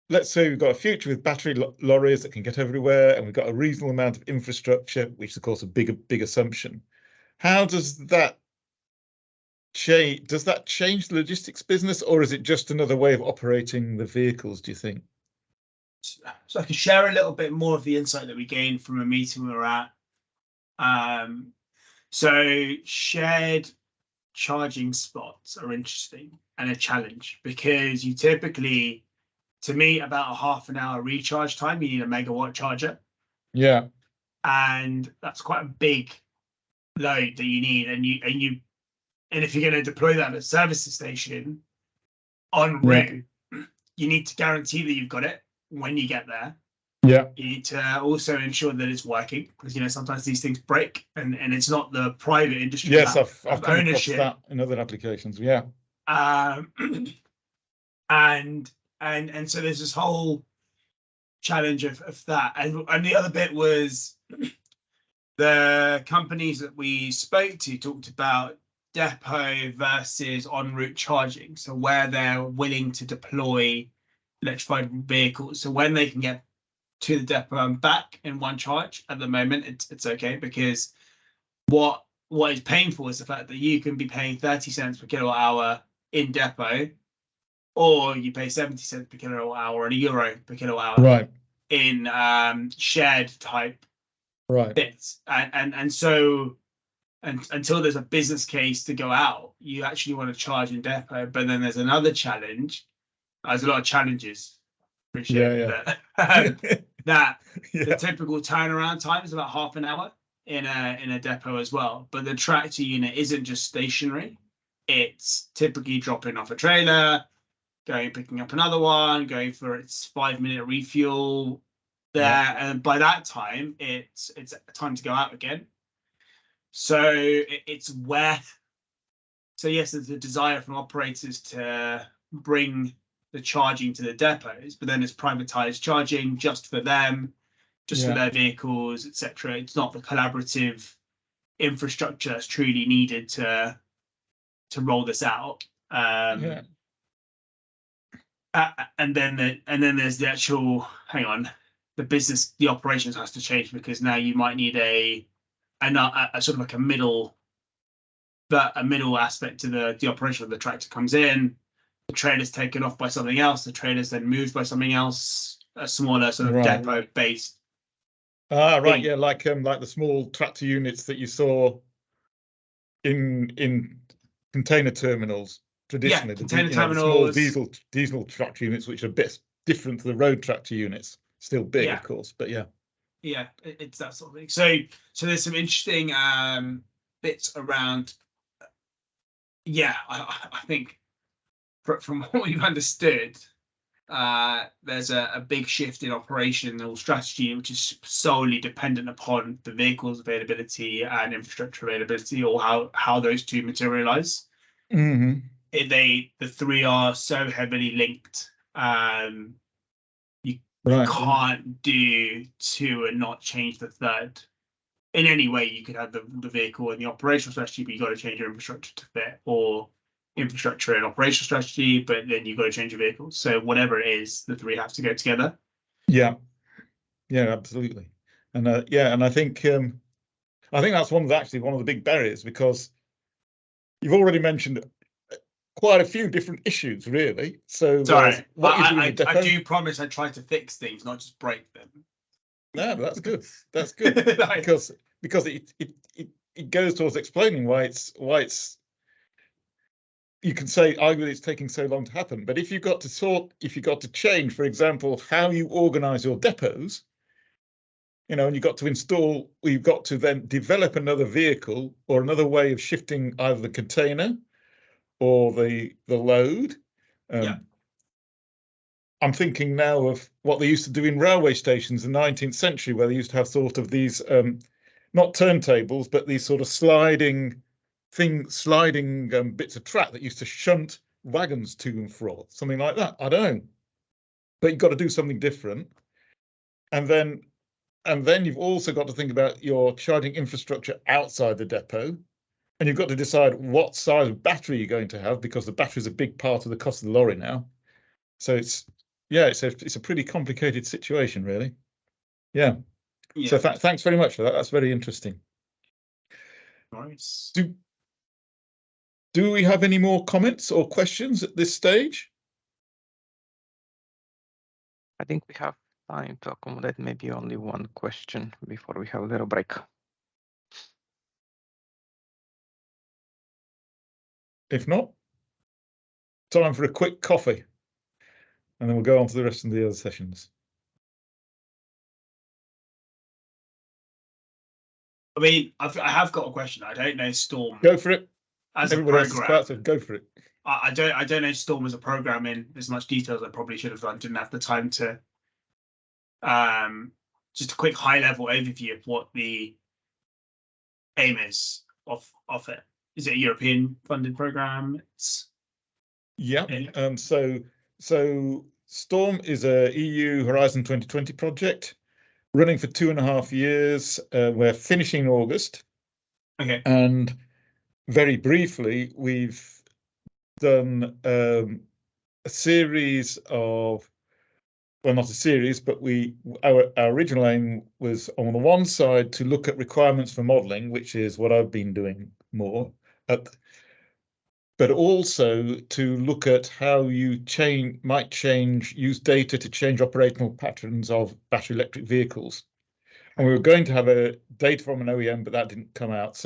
let's say we've got a future with battery lorries that can get everywhere, and we've got a reasonable amount of infrastructure, which is of course a big assumption. How does that change the logistics business, or is it just another way of operating the vehicles, do you think? So I can share a little bit more of the insight that we gained from a meeting we were at. So shared charging spots are interesting and a challenge, because you typically, to meet about a half an hour recharge time, you need a megawatt charger. Yeah. And that's quite a big load that you need. And if you're going to deploy that at a service station en route, you need to guarantee that you've got it when you get there. Yeah. You need to also ensure that it's working, because sometimes these things break, and it's not the private industry. Yes, I've come ownership across that in other applications. Yeah. And so there's this whole challenge of that, and the other bit was the companies that we spoke to talked about depot versus en route charging. So where they're willing to deploy electrified vehicles, so when they can get to the depot and back in one charge. At the moment, it's okay, because what is painful is the fact that you can be paying 30 cents per kilowatt hour in depot, or you pay 70 cents per kilowatt hour and €1 per kilowatt hour, right, in shared type right bits. And so until there's a business case to go out, you actually want to charge in depot. But then there's another challenge. There's a lot of challenges. Appreciate that. The typical turnaround time is about half an hour in a depot as well. But the tractor unit isn't just stationary. It's typically dropping off a trailer, going picking up another one, going for its 5-minute refuel there, and by that time it's time to go out again. So it's where. So yes, there's a desire from operators to bring the charging to the depots, but then it's privatized charging just for them, just for their vehicles, etc. It's not the collaborative infrastructure that's truly needed to roll this out. And then there's the actual, the operations has to change, because now you might need a sort of like a middle aspect to the operation. Of the tractor comes in, the trailer's taken off by something else, the trailer's then moved by something else, a smaller sort of depot based. Right, yeah, like the small tractor units that you saw in container terminals traditionally. Container terminals, the small diesel tractor units, which are a bit different to the road tractor units. Still big, of course, but it's that sort of thing. So there's some interesting bits around. I think from what we've understood, there's a big shift in operational strategy, which is solely dependent upon the vehicle's availability and infrastructure availability, or how those two materialize. Mm-hmm. The three are so heavily linked. You can't do two and not change the third. In any way, you could have the vehicle and the operational strategy, but you got to change your infrastructure to fit, or infrastructure and operational strategy, but then you've got to change your vehicle. So whatever it is, the three have to go together. Yeah, absolutely. And and I think that's one of the big barriers, because you've already mentioned quite a few different issues, really. So sorry, what you do in the depot, I do promise I try to fix things, not just break them. No, that's good. That's good. because it goes towards explaining why it's you can say arguably it's taking so long to happen. But if you've got to change, for example, how you organize your depots, and you've got to then develop another vehicle or another way of shifting either the container or the load. I'm thinking now of what they used to do in railway stations in the 19th century, where they used to have sort of these, not turntables, but these sort of sliding bits of track that used to shunt wagons to and fro, something like that. I don't know. But you've got to do something different. And then you've also got to think about your charging infrastructure outside the depot. And you've got to decide what size of battery you're going to have, because the battery is a big part of the cost of the lorry now. So it's a pretty complicated situation, really. So thanks very much for that. That's very interesting. Nice. Do Do we have any more comments or questions at this stage? I think we have time to accommodate maybe only one question before we have a little break. If not, time for a quick coffee, and then we'll go on to the rest of the other sessions. I mean, I have got a question. I don't know Storm Go for it. as Everybody a else is program. quiet, so go for it. I don't know Storm as a program in as much detail as I probably should have done. Didn't have the time to. Just a quick high level overview of what the aim is of it. Is it a European funded program? Yeah. So Storm is a EU Horizon 2020 project running for 2.5 years. We're finishing in August. Okay. And very briefly, we've done a series of, well, not a series, but our original aim was on the one side to look at requirements for modeling, which is what I've been doing more, but also to look at how you use data to change operational patterns of battery electric vehicles. And we were going to have a data from an OEM, but that didn't come out.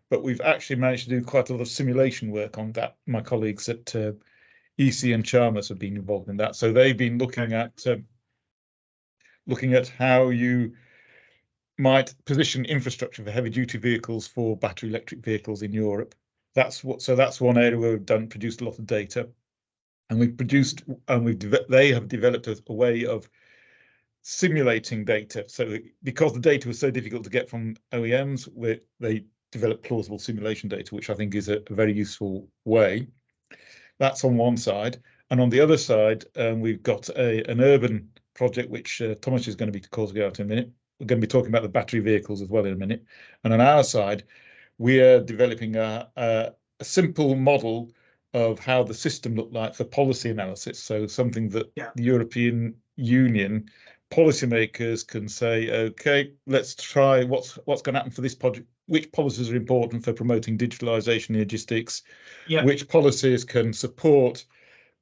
But we've actually managed to do quite a lot of simulation work on that. My colleagues at EC and Chalmers have been involved in that. So they've been looking at how you might position infrastructure for heavy duty vehicles for battery electric vehicles in Europe. That's one area where we've produced a lot of data, and they have developed a way of simulating data. So because the data was so difficult to get from OEMs, they developed plausible simulation data, which I think is a very useful way. That's on one side. And on the other side, we've got an urban project, which Thomas is going to be calling out in a minute. We're going to be talking about the battery vehicles as well in a minute. And on our side, we are developing a simple model of how the system looked like for policy analysis. So something that the European Union policymakers can say, okay, let's try what's going to happen for this project. Which policies are important for promoting digitalization in logistics? Which policies can support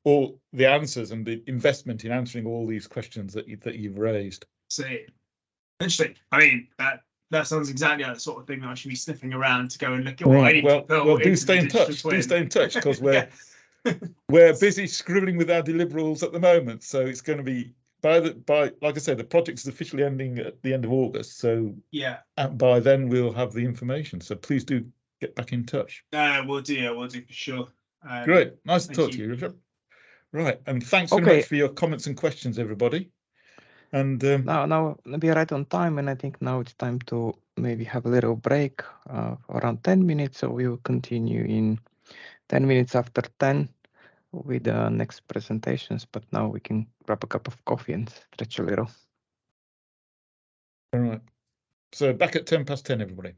all the answers and the investment in answering all these questions that you've raised? See, interesting. I mean, that sounds exactly like the sort of thing that I should be sniffing around to go and look at. Right. Well, do stay in touch. Do stay in touch, because we're busy scribbling with our deliverables at the moment. So it's going to be by like I said, the project is officially ending at the end of August. So by then we'll have the information. So please do get back in touch. We'll do for sure. Great. Nice to talk to you, Richard. Right, and thanks very much for your comments and questions, everybody. And now we are right on time, and I think now it's time to maybe have a little break, around 10 minutes. So we will continue in 10 minutes after 10 with the next presentations. But now we can grab a cup of coffee and stretch a little. All right. So back at 10 past 10, everybody.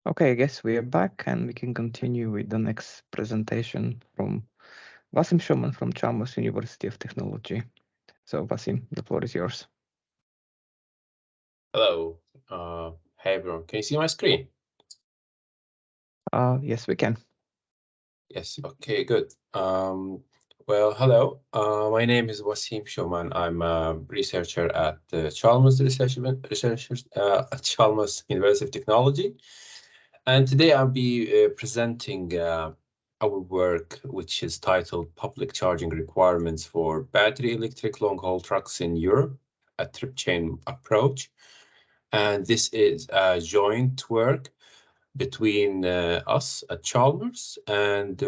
Okay, I guess we are back and we can continue with the next presentation from Wasim Shoman from Chalmers University of Technology. So Wasim, the floor is yours. Hello. Hey everyone, can you see my screen? Yes, we can. Yes, okay, good. Well, hello. My name is Wasim Shoman. I'm a researcher at the Chalmers at Chalmers University of Technology. And today I'll be presenting our work, which is titled Public Charging Requirements for Battery Electric Long-Haul Trucks in Europe, a trip chain approach. And this is a joint work between us at Chalmers and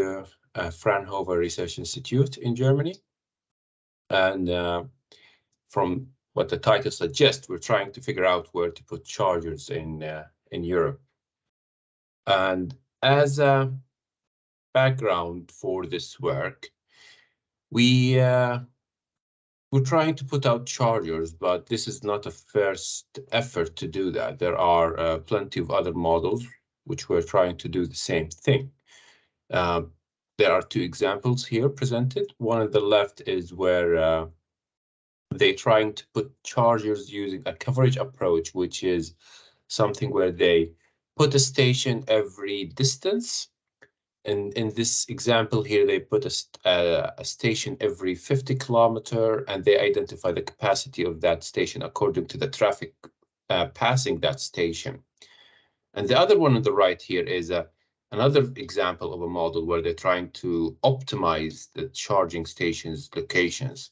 Fraunhofer Research Institute in Germany. And from what the title suggests, we're trying to figure out where to put chargers in Europe. And as a background for this work, we're trying to put out chargers, but this is not a first effort to do that. There are plenty of other models which we're trying to do the same thing. There are two examples here presented. One on the left is where they're trying to put chargers using a coverage approach, which is something where they put a station every distance. And in this example here, they put a station every 50 kilometer, and they identify the capacity of that station according to the traffic passing that station. And the other one on the right here is another example of a model where they're trying to optimize the charging stations locations.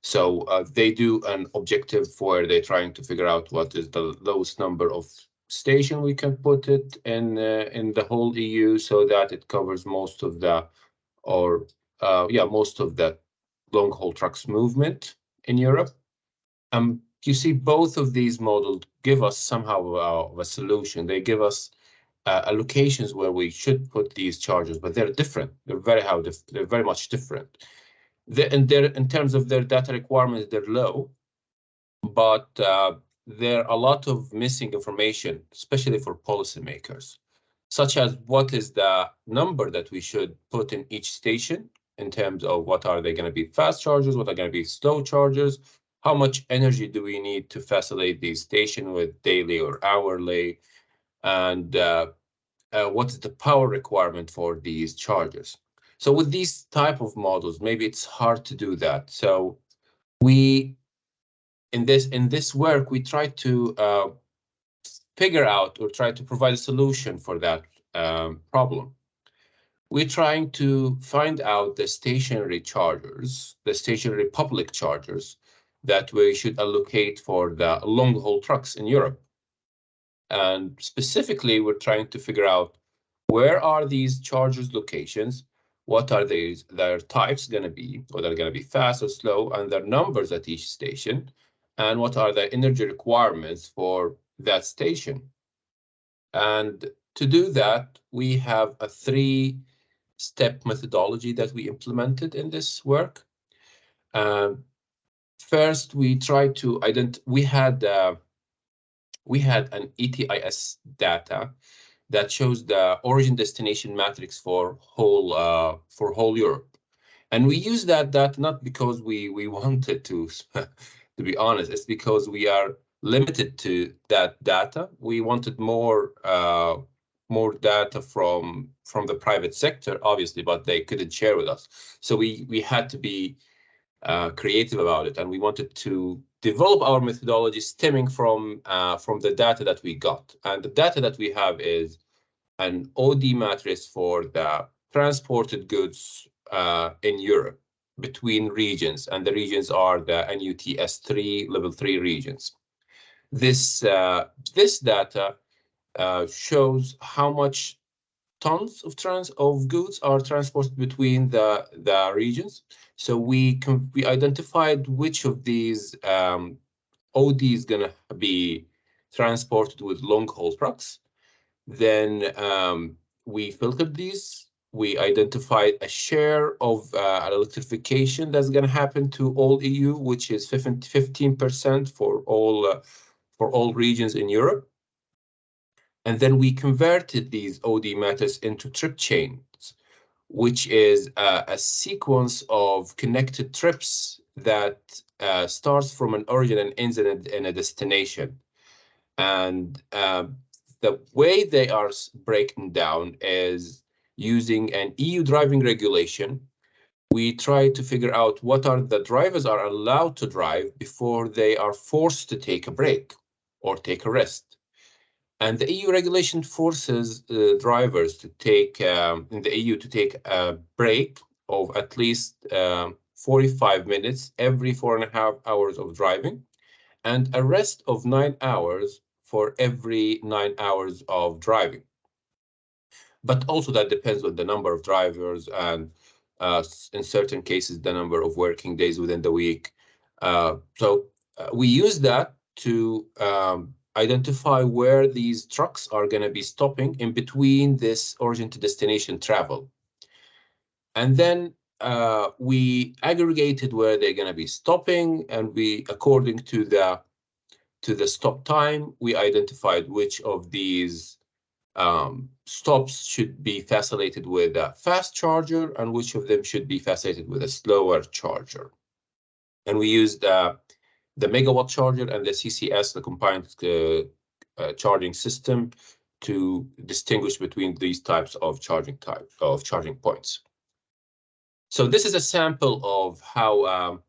So they do an objective where they're trying to figure out what is the lowest number of station we can put it in the whole EU so that it covers most of the most of the long haul trucks movement in Europe. You see, both of these models give us somehow a solution. They give us locations where we should put these chargers, but they're different. They're very much different. In terms of their data requirements, they're low, but there are a lot of missing information, especially for policymakers, such as what is the number that we should put in each station in terms of what are they going to be fast chargers, what are going to be slow chargers, how much energy do we need to facilitate these stations with daily or hourly, and what is the power requirement for these chargers. So with these type of models, maybe it's hard to do that. So we, in this work, we try to figure out or try to provide a solution for that problem. We're trying to find out the stationary chargers, the stationary public chargers that we should allocate for the long-haul trucks in Europe. And specifically, we're trying to figure out where are these chargers locations, what are their types going to be, whether they're going to be fast or slow, and their numbers at each station, and what are the energy requirements for that station. And to do that, we have a 3-step methodology that we implemented in this work. First, we tried to we had an ETIS data that shows the origin destination matrix for whole Europe, and we use that data not because we wanted to be honest. It's because we are limited to that data. We wanted more data from the private sector, obviously, but they couldn't share with us. So we had to be creative about it, and we wanted to develop our methodology stemming from the data that we got. And the data that we have is an OD matrix for the transported goods in Europe between regions, and the regions are the NUTS3 level 3 regions. This data shows how much tons of goods are transported between the regions. So we identified which of these OD is going to be transported with long haul trucks. Then we filtered these. We identified a share of electrification that's going to happen to all EU, which is 15% for all regions in Europe. And then we converted these OD methods into trip chains, which is a sequence of connected trips that starts from an origin and ends in a destination. And the way they are breaking down is using an EU driving regulation. We try to figure out what are the drivers are allowed to drive before they are forced to take a break or take a rest. And the EU regulation forces drivers to take, in the EU, to take a break of at least 45 minutes every 4.5 hours of driving, and a rest of 9 hours for every 9 hours of driving. But also that depends on the number of drivers and in certain cases, the number of working days within the week. So we use that to identify where these trucks are going to be stopping in between this origin to destination travel. And then we aggregated where they're going to be stopping, and we, according to the stop time, we identified which of these stops should be facilitated with a fast charger and which of them should be facilitated with a slower charger. And we used the megawatt charger and the CCS, the combined charging system, to distinguish between these types of charging points. So this is a sample of how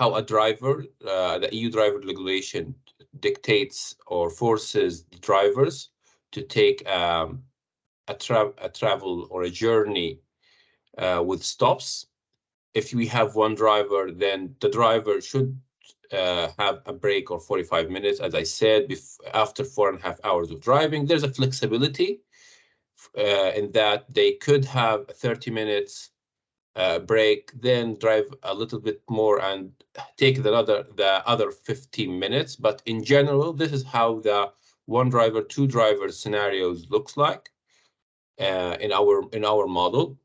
a driver, the EU driver regulation dictates or forces drivers to take a travel or a journey with stops. If we have one driver, then the driver should have a break of 45 minutes, as I said, after 4.5 hours of driving. There's a flexibility in that they could have 30 minutes break, then drive a little bit more and take the other 15 minutes. But in general, this is how the one driver, two driver scenarios looks like in our model.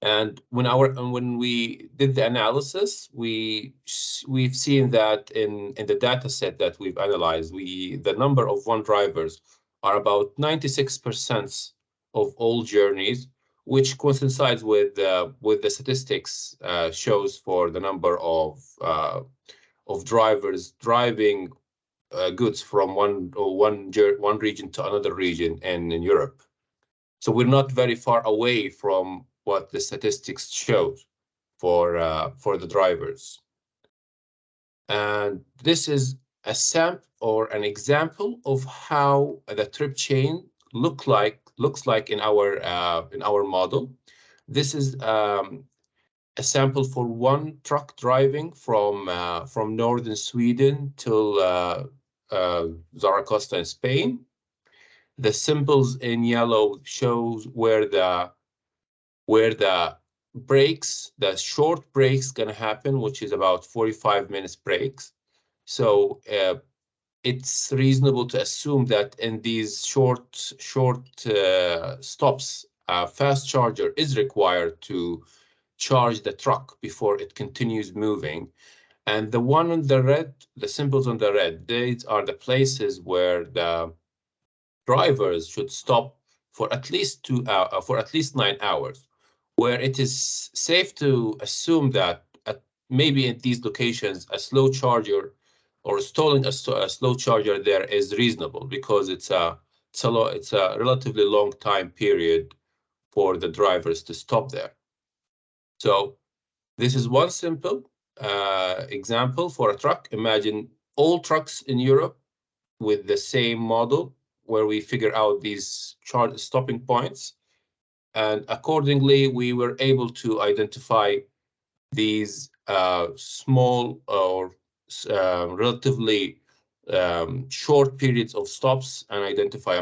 And when we did the analysis, we've seen that in the data set that we've analyzed, the number of one drivers are about 96% of all journeys, which coincides with the statistics shows for the number of drivers driving goods from one region to another region in Europe. So we're not very far away from what the statistics show for the drivers. And this is a sample or an example of how the trip chain looks like in our model. This is a sample for one truck driving from northern Sweden till Zaragoza in Spain. The symbols in yellow shows where the breaks, the short breaks, gonna happen, which is about 45 minutes breaks. So it's reasonable to assume that in these short stops, a fast charger is required to charge the truck before it continues moving. And the one on the red, the symbols on the red, these are the places where the drivers should stop for at least 9 hours, where it is safe to assume that maybe at these locations a slow charger or stalling a slow charger there is reasonable, because it's a relatively long time period for the drivers to stop there. So this is one simple example for a truck. Imagine all trucks in Europe with the same model, where we figure out these stopping points. And accordingly, we were able to identify these small or relatively short periods of stops and identify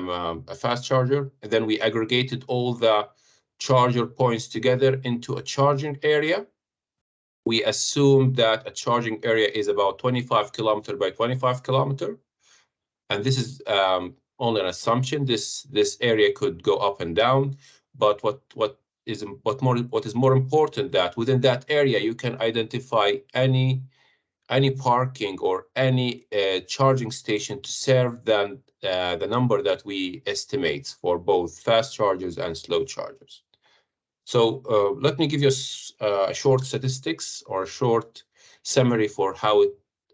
a fast charger. And then we aggregated all the charger points together into a charging area. We assumed that a charging area is about 25 kilometer by 25 kilometer. And this is only an assumption. This area could go up and down, but what is more important, that within that area you can identify any any parking or any charging station to serve than the number that we estimate for both fast chargers and slow chargers. So let me give you a short statistics or a short summary for how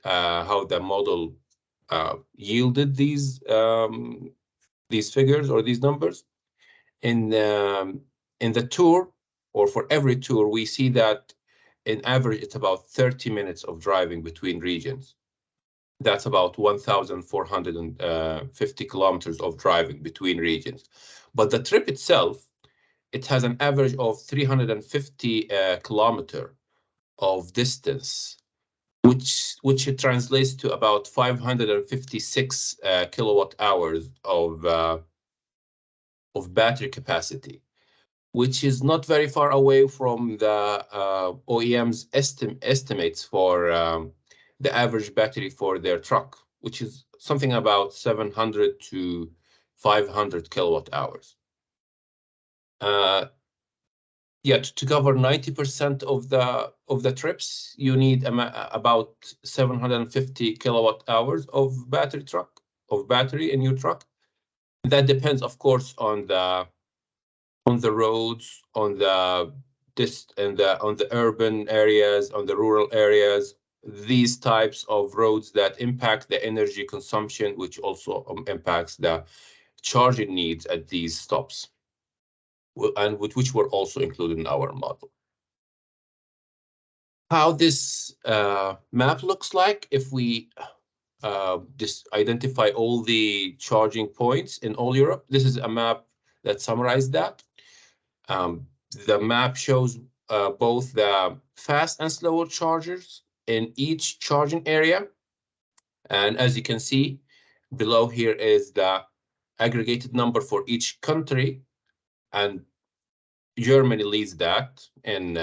the model yielded these figures or these numbers. In the tour, or for every tour, we see that in average it's about 30 minutes of driving between regions. That's about 1,450 kilometers of driving between regions. But the trip itself, it has an average of 350 kilometer of distance, which it translates to about 556 kilowatt hours of battery capacity, which is not very far away from the OEM's estimates for the average battery for their truck, which is something about 700 to 500 kilowatt hours. Yeah, to cover 90% of the trips, you need about 750 kilowatt hours of battery in your truck. That depends, of course, on the roads, on the urban areas, on the rural areas, these types of roads that impact the energy consumption, which also impacts the charging needs at these stops, and which were also included in our model. How this map looks like if we just identify all the charging points in all Europe. This is a map that summarizes that. The map shows both the fast and slower chargers in each charging area. And as you can see, below here is the aggregated number for each country. And Germany leads that, and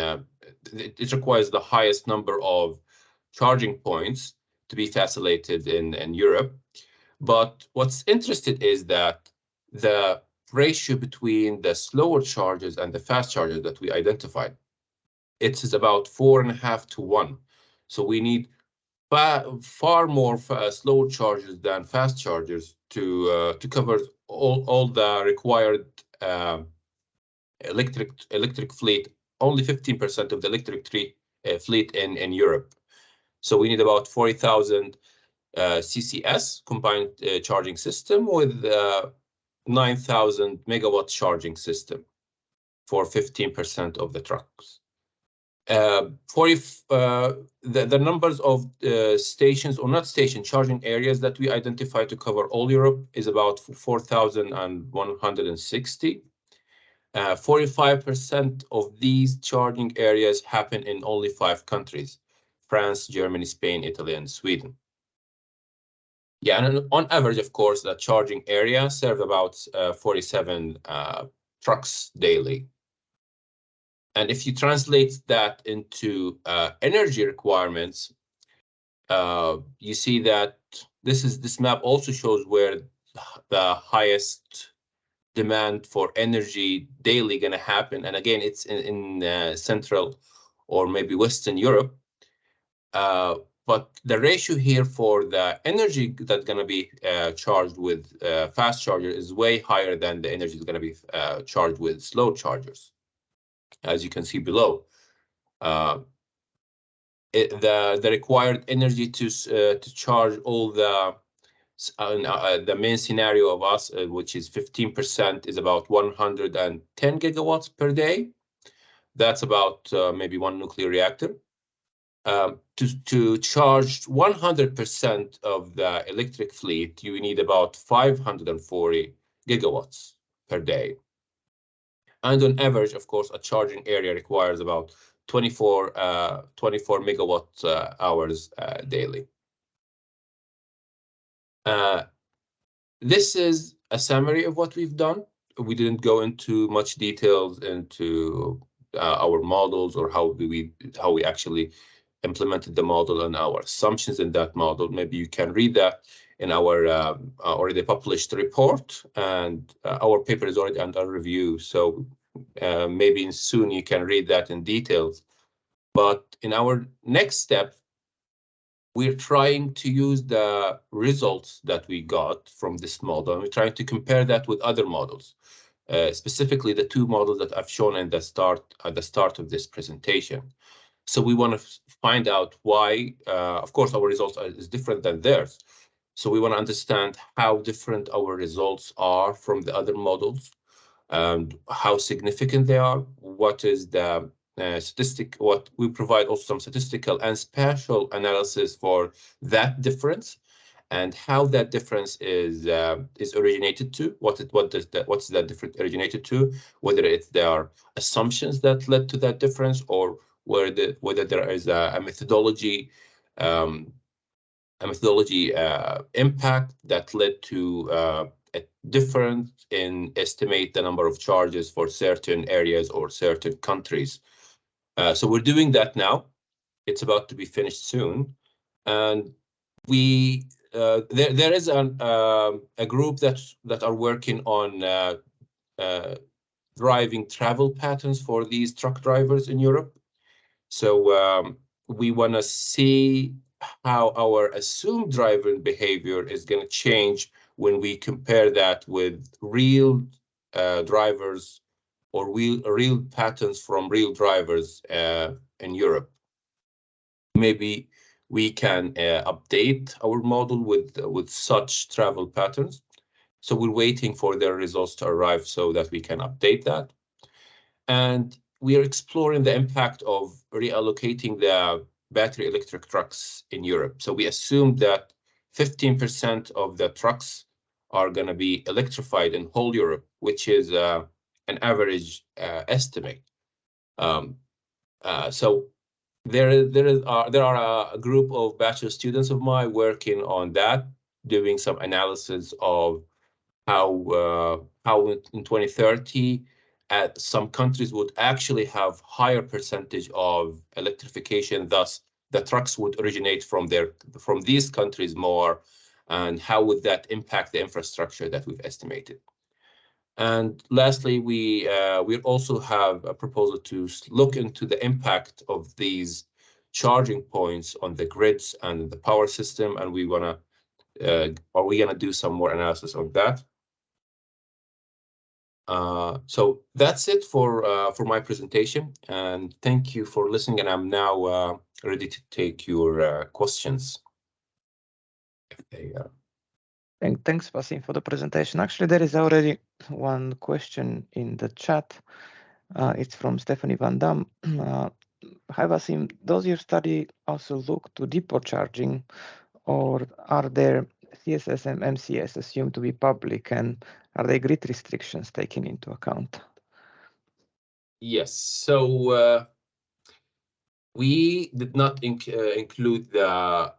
it requires the highest number of charging points to be facilitated in Europe. But what's interesting is that the ratio between the slower chargers and the fast chargers that we identified, it is about 4.5 to 1. So we need far more slow chargers than fast chargers to cover all the required electric fleet. Only 15% of the electric fleet in Europe. So we need about 40,000 CCS combined charging system with 9,000 megawatt charging system for 15% of the trucks. The numbers of stations, or not station, charging areas that we identify to cover all Europe is about 4,160. 45% of these charging areas happen in only 5 countries: France, Germany, Spain, Italy, and Sweden. Yeah, and on average, of course, the charging area serves about 47 trucks daily. And if you translate that into energy requirements, you see that this map also shows where the highest demand for energy daily going to happen. And again, it's in Central or maybe Western Europe. But the ratio here for the energy that's going to be charged with fast chargers is way higher than the energy that's going to be charged with slow chargers. As you can see below, the required energy to charge all the main scenario of us, which is 15%, is about 110 gigawatts per day. That's about maybe 1 nuclear reactor. To charge 100% of the electric fleet, you need about 540 gigawatts per day. And on average, of course, a charging area requires about 24 megawatt hours daily. This is a summary of what we've done. We didn't go into much details into our models or how we actually implemented the model and our assumptions in that model. Maybe you can read that in our already published report, and our paper is already under review. So maybe soon you can read that in details. But in our next step, we're trying to use the results that we got from this model, and we're trying to compare that with other models, specifically the two models that I've shown at the start of this presentation. So we want to find out why, of course, our results is different than theirs. So we want to understand how different our results are from the other models, and how significant they are. What is the what we provide also some statistical and spatial analysis for that difference, and how that difference is originated to. What's that difference originated to? Whether there are assumptions that led to that difference, or whether there is a methodology impact that led to a difference in estimate the number of charges for certain areas or certain countries. So we're doing that now. It's about to be finished soon, and there is a group that are working on driving travel patterns for these truck drivers in Europe. So we want to see how our assumed driving behavior is going to change when we compare that with real drivers or real patterns from real drivers in Europe. Maybe we can update our model with such travel patterns. So we're waiting for their results to arrive so that we can update that. And we are exploring the impact of reallocating the battery electric trucks in Europe. So we assume that 15% of the trucks are going to be electrified in whole Europe, which is an average estimate. So there are a group of bachelor students of mine working on that, doing some analysis of how in 2030 some countries would actually have higher percentage of electrification, thus the trucks would originate from these countries more, and how would that impact the infrastructure that we've estimated. And lastly, we also have a proposal to look into the impact of these charging points on the grids and the power system, and we want to are we going to do some more analysis of that? So that's it for my presentation, and thank you for listening, and I'm now ready to take your questions. Thanks, Wasim, for the presentation. Actually, there is already one question in the chat. It's from Stephanie Van Dam. Hi, Wasim. Does your study also look to depot charging, or are there CSS and MCS assumed to be public, and are there grid restrictions taken into account? Yes, so we did not include the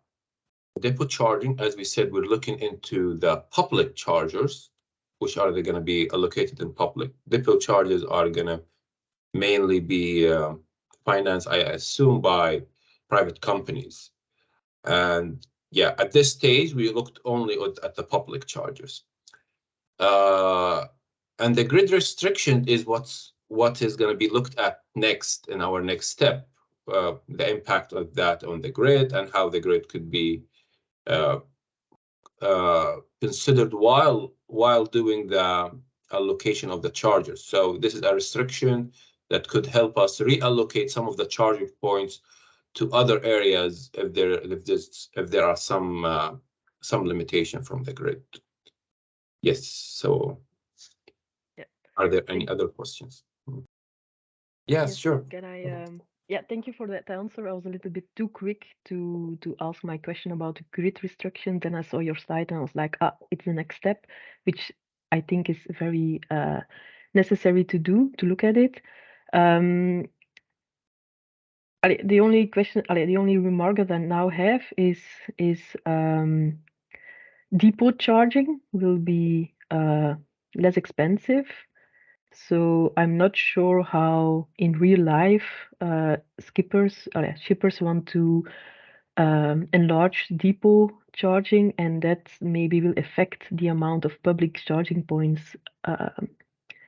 depot charging. As we said, we're looking into the public chargers, which are they going to be allocated in public. Depot charges are going to mainly be financed, I assume, by private companies. And yeah, at this stage, we looked only at the public chargers. And the grid restriction is what is going to be looked at next in our next step, the impact of that on the grid and how the grid could be considered while doing the allocation of the chargers. So this is a restriction that could help us reallocate some of the charging points to other areas if there are some limitation from the grid. Yes. So, yeah. Are there any other questions? Yes, sure. Can I? Yeah, thank you for that answer. I was a little bit too quick to ask my question about the grid restriction. Then I saw your slide and I was like, it's the next step, which I think is very necessary to do, to look at it. The only question, the only remark that I now have is depot charging will be less expensive. So I'm not sure how in real life shippers want to enlarge depot charging, and that maybe will affect the amount of public charging points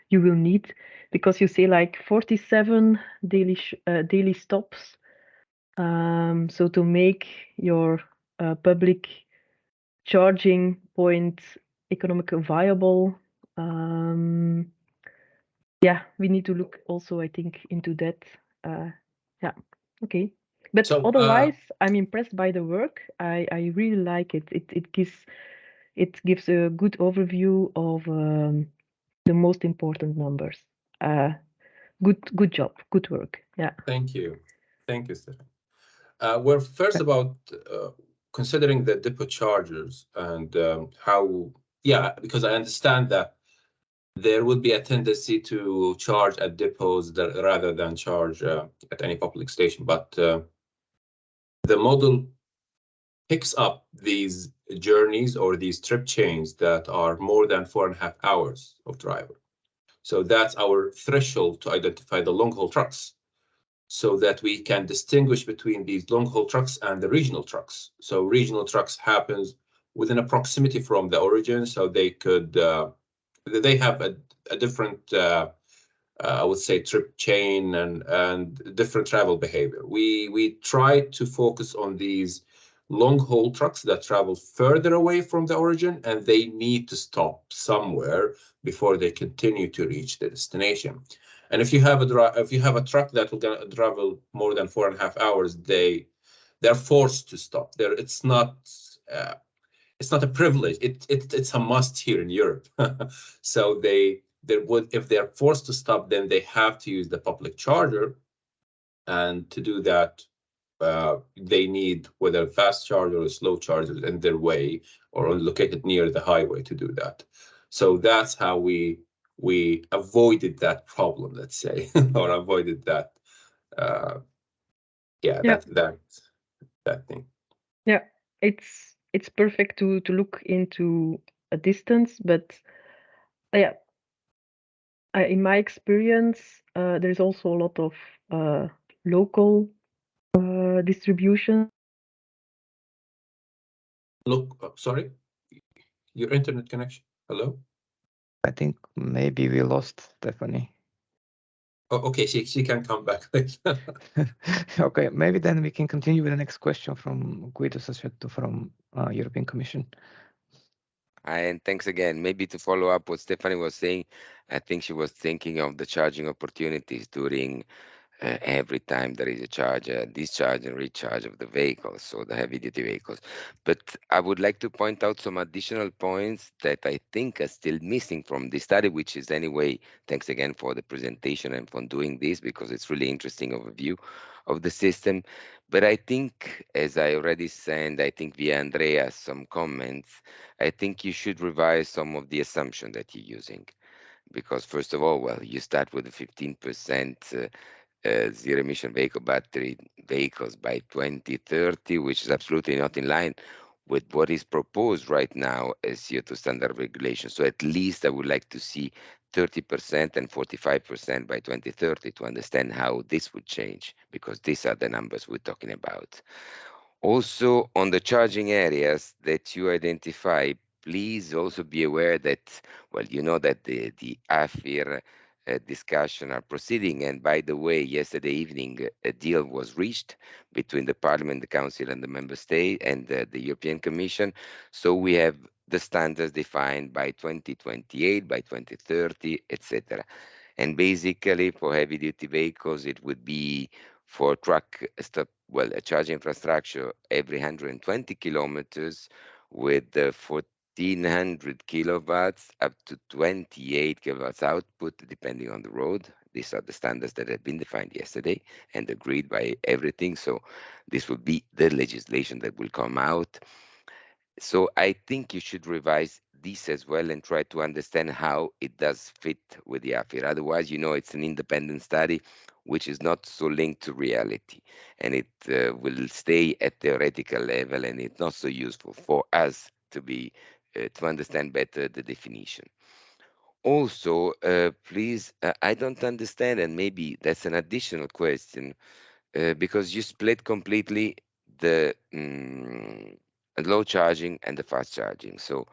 you will need, because you say like 47 daily stops. So to make your public charging point economically viable. Yeah, we need to look also, I think, into that. Yeah, okay. But So, otherwise, I'm impressed by the work. I really like it. It gives a good overview of the most important numbers. Good job, good work. Yeah. thank you, Stefan. Well, first about considering the depot chargers and how, yeah, because I understand that there would be a tendency to charge at depots rather than charge at any public station, but the model picks up these journeys or these trip chains that are more than 4.5 hours of driver. So that's our threshold to identify the long-haul trucks, so that we can distinguish between these long-haul trucks and the regional trucks. So regional trucks happens within a proximity from the origin, so they could they have a different I would say trip chain and different travel behavior. We try to focus on these long-haul trucks that travel further away from the origin, and they need to stop somewhere before they continue to reach the destination. And if you have a truck that will gonna travel more than 4.5 hours, they're forced to stop. It's not a privilege. It's a must here in Europe. So if they're forced to stop, then they have to use the public charger, and to do that, they need whether a fast charger or a slow charger in their way or located near the highway to do that. So that's how we avoided that problem, let's say, or avoided that. That thing. Yeah, it's perfect to look into a distance, but yeah, in my experience, there's also a lot of local distribution. Look, sorry, your internet connection. Hello? I think maybe we lost Stephanie. Oh, okay, she can come back. Okay, maybe then we can continue with the next question from Guido Sassetto from European Commission. And thanks again. Maybe to follow up what Stephanie was saying, I think she was thinking of the charging opportunities during every time there is a charge, discharge and recharge of the vehicles, so the heavy duty vehicles. But I would like to point out some additional points that I think are still missing from this study, which is anyway, thanks again for the presentation and for doing this, because it's really interesting overview of the system. But I think, as I already sent, I think via Andrea, some comments, I think you should revise some of the assumptions that you're using. Because first of all, well, you start with a 15% zero emission vehicle battery vehicles by 2030, which is absolutely not in line with what is proposed right now as CO2 standard regulation. So at least I would like to see 30% and 45% by 2030 to understand how this would change, because these are the numbers we're talking about. Also, on the charging areas that you identify, please also be aware that, well, you know that the AFIR discussion are proceeding. And by the way, yesterday evening, a deal was reached between the Parliament, the Council, and the Member State and the European Commission. So we have the standards defined by 2028, by 2030, etc. And basically, for heavy-duty vehicles, it would be for truck stop, well, a charge infrastructure every 120 kilometers with 1400 kilowatts up to 28 kilowatts output, depending on the road. These are the standards that have been defined yesterday and agreed by everything. So this will be the legislation that will come out. So I think you should revise this as well and try to understand how it does fit with the AFIR. Otherwise, you know, it's an independent study which is not so linked to reality, and it will stay at theoretical level, and it's not so useful for us to be to understand better the definition. Also, please, I don't understand, and maybe that's an additional question, because you split completely the low charging and the fast charging. So,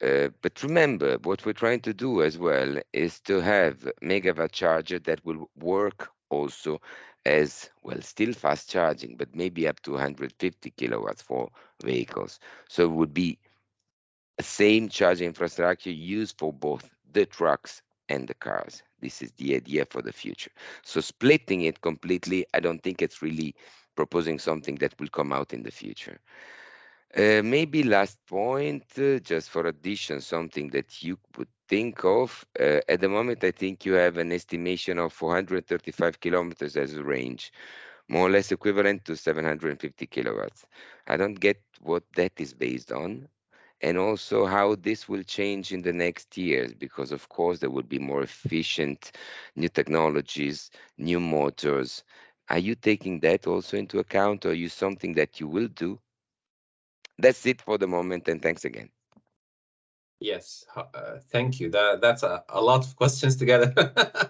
but remember, what we're trying to do as well is to have megawatt charger that will work also as well, still fast charging, but maybe up to 150 kilowatts for vehicles. So it would be the same charging infrastructure used for both the trucks and the cars. This is the idea for the future. So splitting it completely, I don't think it's really proposing something that will come out in the future. Maybe last point, just for addition, something that you would think of. At the moment, I think you have an estimation of 435 kilometers as a range, more or less equivalent to 750 kilowatts. I don't get what that is based on, and also how this will change in the next years, because of course there will be more efficient new technologies, new motors. Are you taking that also into account, or are you something that you will do? That's it for the moment, and thanks again. Yes, thank you. That's a lot of questions together.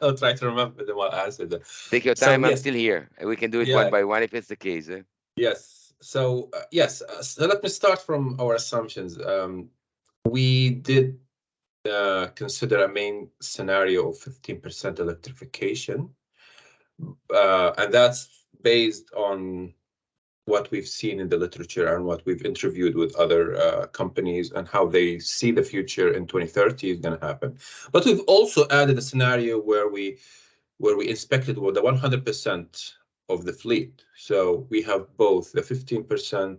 I'll try to remember them. I'll answer them. Take your time. I'm still here. We can do it one by one if it's the case. Yes. So yes. So let me start from our assumptions. We did consider a main scenario of 15% electrification, and that's based on what we've seen in the literature and what we've interviewed with other companies and how they see the future in 2030 is going to happen. But we've also added a scenario where we inspected with the 100% of the fleet. So we have both the 15%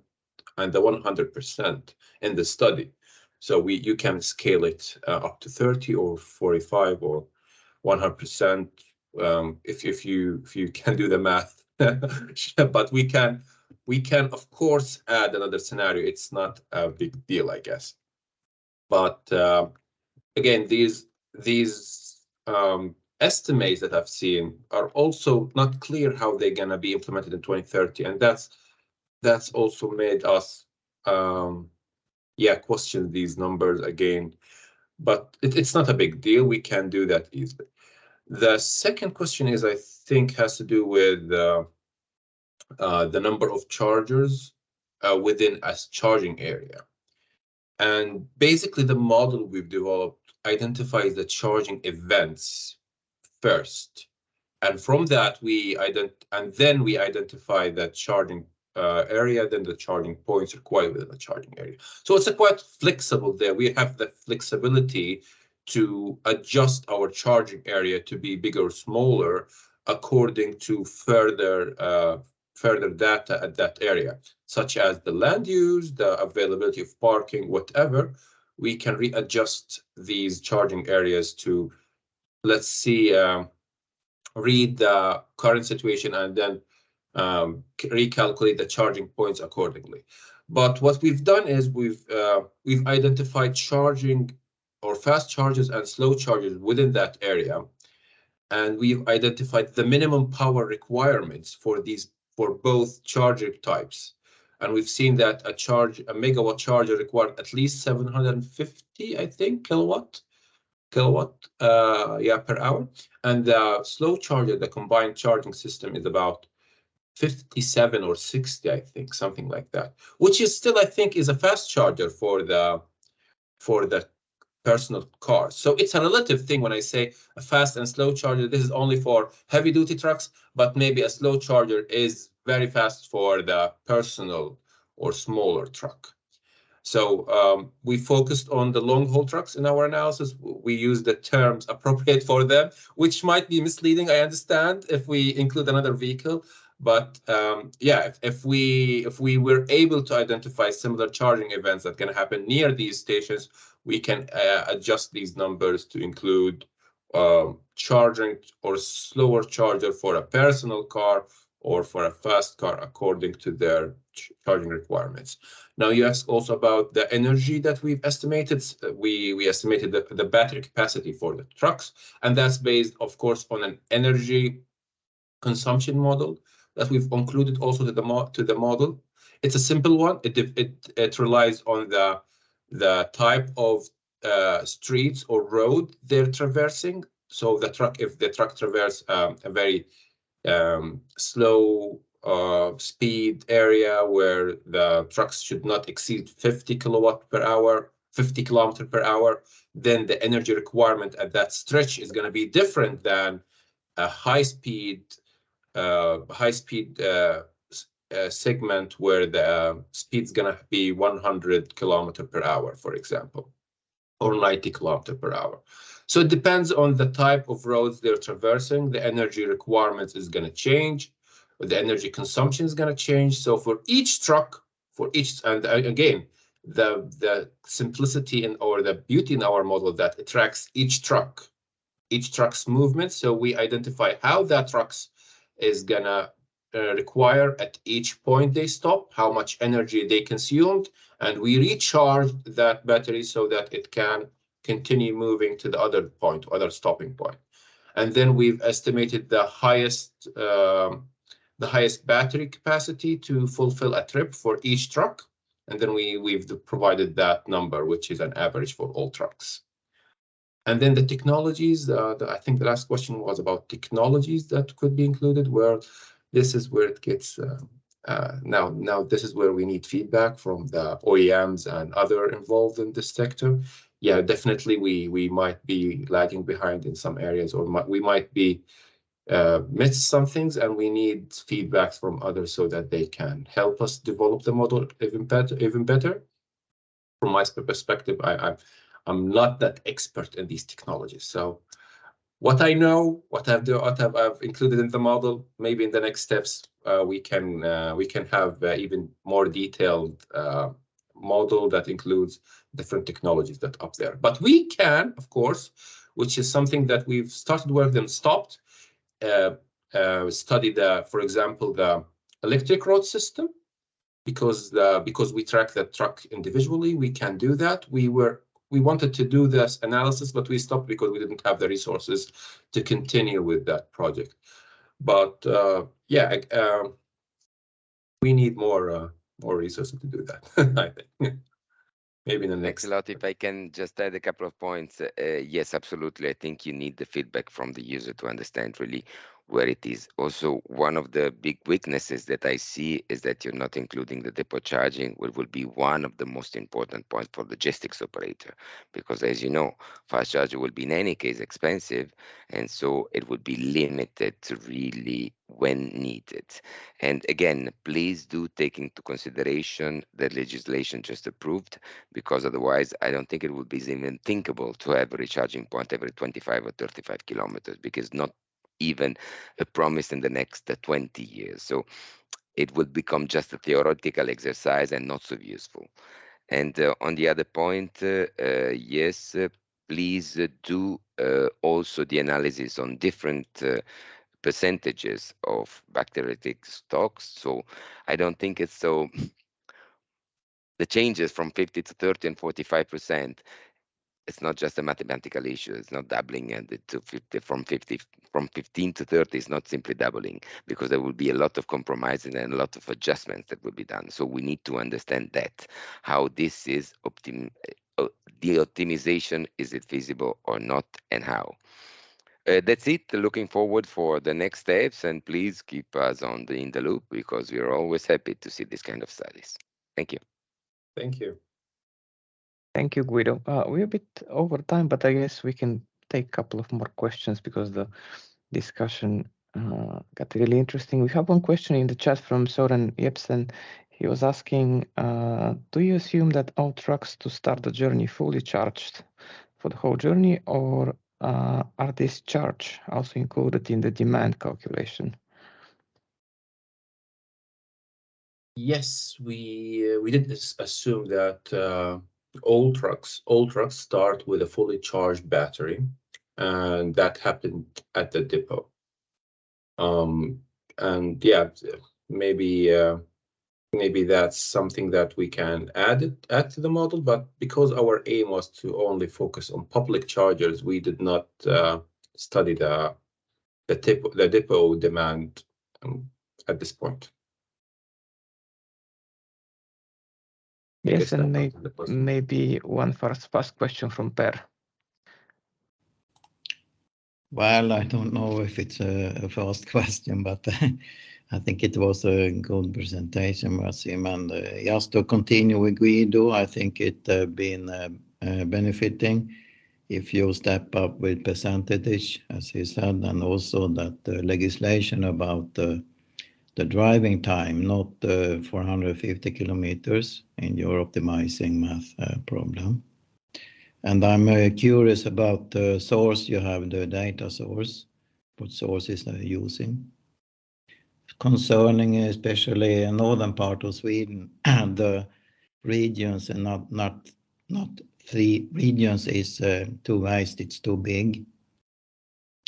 and the 100% in the study. So you can scale it up to 30 or 45 or 100% if you can do the math. But we can of course add another scenario. It's not a big deal, I guess. But again, these estimates that I've seen are also not clear how they're gonna be implemented in 2030, and that's also made us question these numbers again. But it's not a big deal. We can do that easily. The second question is, I think, has to do with the number of chargers within a charging area. And basically, the model we've developed identifies the charging events first. And from that, we identify the charging area, then the charging points required within the charging area. So it's quite flexible there. We have the flexibility to adjust our charging area to be bigger or smaller according to further data at that area, such as the land use, the availability of parking, whatever. We can readjust these charging areas to, let's see, read the current situation and then recalculate the charging points accordingly. But what we've done is we've identified charging or fast chargers and slow chargers within that area, and we've identified the minimum power requirements for both charger types. And we've seen that a megawatt charger required at least 750, I think, kilowatt per hour, and the slow charger, the combined charging system, is about 57 or 60, I think, something like that, which is still, I think, is a fast charger for the personal car. So it's a relative thing when I say a fast and slow charger. This is only for heavy duty trucks, but maybe a slow charger is very fast for the personal or smaller truck. So we focused on the long haul trucks in our analysis. We use the terms appropriate for them, which might be misleading, I understand, if we include another vehicle. But if we were able to identify similar charging events that can happen near these stations, we can adjust these numbers to include charging or slower charger for a personal car or for a fast car according to their charging requirements. Now, you asked also about the energy that we've estimated. We estimated the battery capacity for the trucks, and that's based, of course, on an energy consumption model that we've included also to the model. It's a simple one. It relies on the type of streets or road they're traversing. So if the truck traverses a very slow speed area where the trucks should not exceed 50 kilometers per hour, then the energy requirement at that stretch is going to be different than a high speed high-speed segment where the speed's gonna be 100 kilometers per hour, for example, or 90 kilometers per hour. So it depends on the type of roads they're traversing. The energy requirements is gonna change, the energy consumption is gonna change. So for each truck, and again, the simplicity or the beauty in our model that it tracks each truck's movement. So we identify how that trucks is gonna require at each point they stop, how much energy they consumed, and we recharge that battery so that it can continue moving to the other point, other stopping point. And then we've estimated the highest battery capacity to fulfill a trip for each truck. And then we've provided that number, which is an average for all trucks. And then the technologies, I think the last question was about technologies that could be included. Well, this is where it gets, now this is where we need feedback from the OEMs and other involved in this sector. Yeah, definitely we might be lagging behind in some areas, or we might be miss some things, and we need feedback from others so that they can help us develop the model even better. From my perspective, I'm not that expert in these technologies. So what I know, what I've included in the model, maybe in the next steps, we can have even more detailed model that includes different technologies that are up there. But we can, of course, which is something that we've started work and stopped, study for example, the electric road system. Because we track that truck individually, we can do that. We wanted to do this analysis, but we stopped because we didn't have the resources to continue with that project. But yeah, we need more resources to do that. I think maybe in the next. Thanks a lot. If I can just add a couple of points, yes, absolutely. I think you need the feedback from the user to understand really where it is. Also, one of the big weaknesses that I see is that you're not including the depot charging, which will be one of the most important points for logistics operator, because as you know, fast charger will be in any case expensive, and so it would be limited to really when needed. And again, please do take into consideration the legislation just approved, because otherwise I don't think it would be even thinkable to have a recharging point every 25 or 35 kilometers, because not even a promise in the next 20 years. So it would become just a theoretical exercise and not so useful. And on the other point, yes, please do also the analysis on different percentages of bacteriotic stocks. So I don't think it's so the changes from 50 to 30 and 45%, it's not just a mathematical issue. It's not doubling, and to 50 from 15 to 30 is not simply doubling, because there will be a lot of compromising and a lot of adjustments that will be done. So we need to understand that, how this is the optimization, is it feasible or not, and how. That's it. Looking forward for the next steps, and please keep us in the loop, because we are always happy to see this kind of studies. Thank you. Thank you. Thank you, Guido. We're a bit over time, but I guess we can take a couple of more questions because the discussion got really interesting. We have one question in the chat from Soren Jepsen. He was asking, do you assume that all trucks to start the journey fully charged for the whole journey, or are these charge also included in the demand calculation? Yes, we did assume that all trucks start with a fully charged battery, and that happened at the depot. And yeah, maybe that's something that we can add to the model, but because our aim was to only focus on public chargers, we did not study the depot demand at this point. Yes, and maybe one fast question from Per. Well, I don't know if it's a fast question, but I think it was a good presentation, Wasim. And just to continue with Guido, I think it been benefiting. if you step up with percentage, as he said, and also that the legislation about the driving time, not 450 kilometers in your optimizing math problem. And I'm curious about the source you have, the data source, what sources are you using? Concerning especially a northern part of Sweden, the regions and not 3 regions is too vast, it's too big.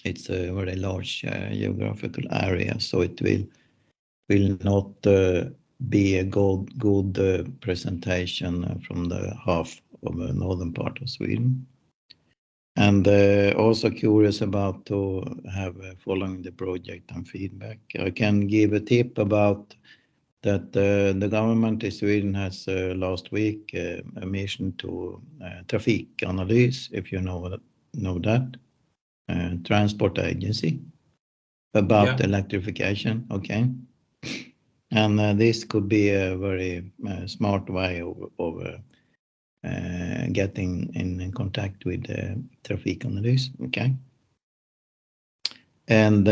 It's a very large geographical area, so it will not be a good presentation from the half of the northern part of Sweden. And also curious about to have following the project and feedback. I can give a tip about that the government in Sweden has last week a mission to trafikanalys, if you know that, transport agency about electrification. Okay. And this could be a very smart way of getting in contact with trafikanalys. Okay. And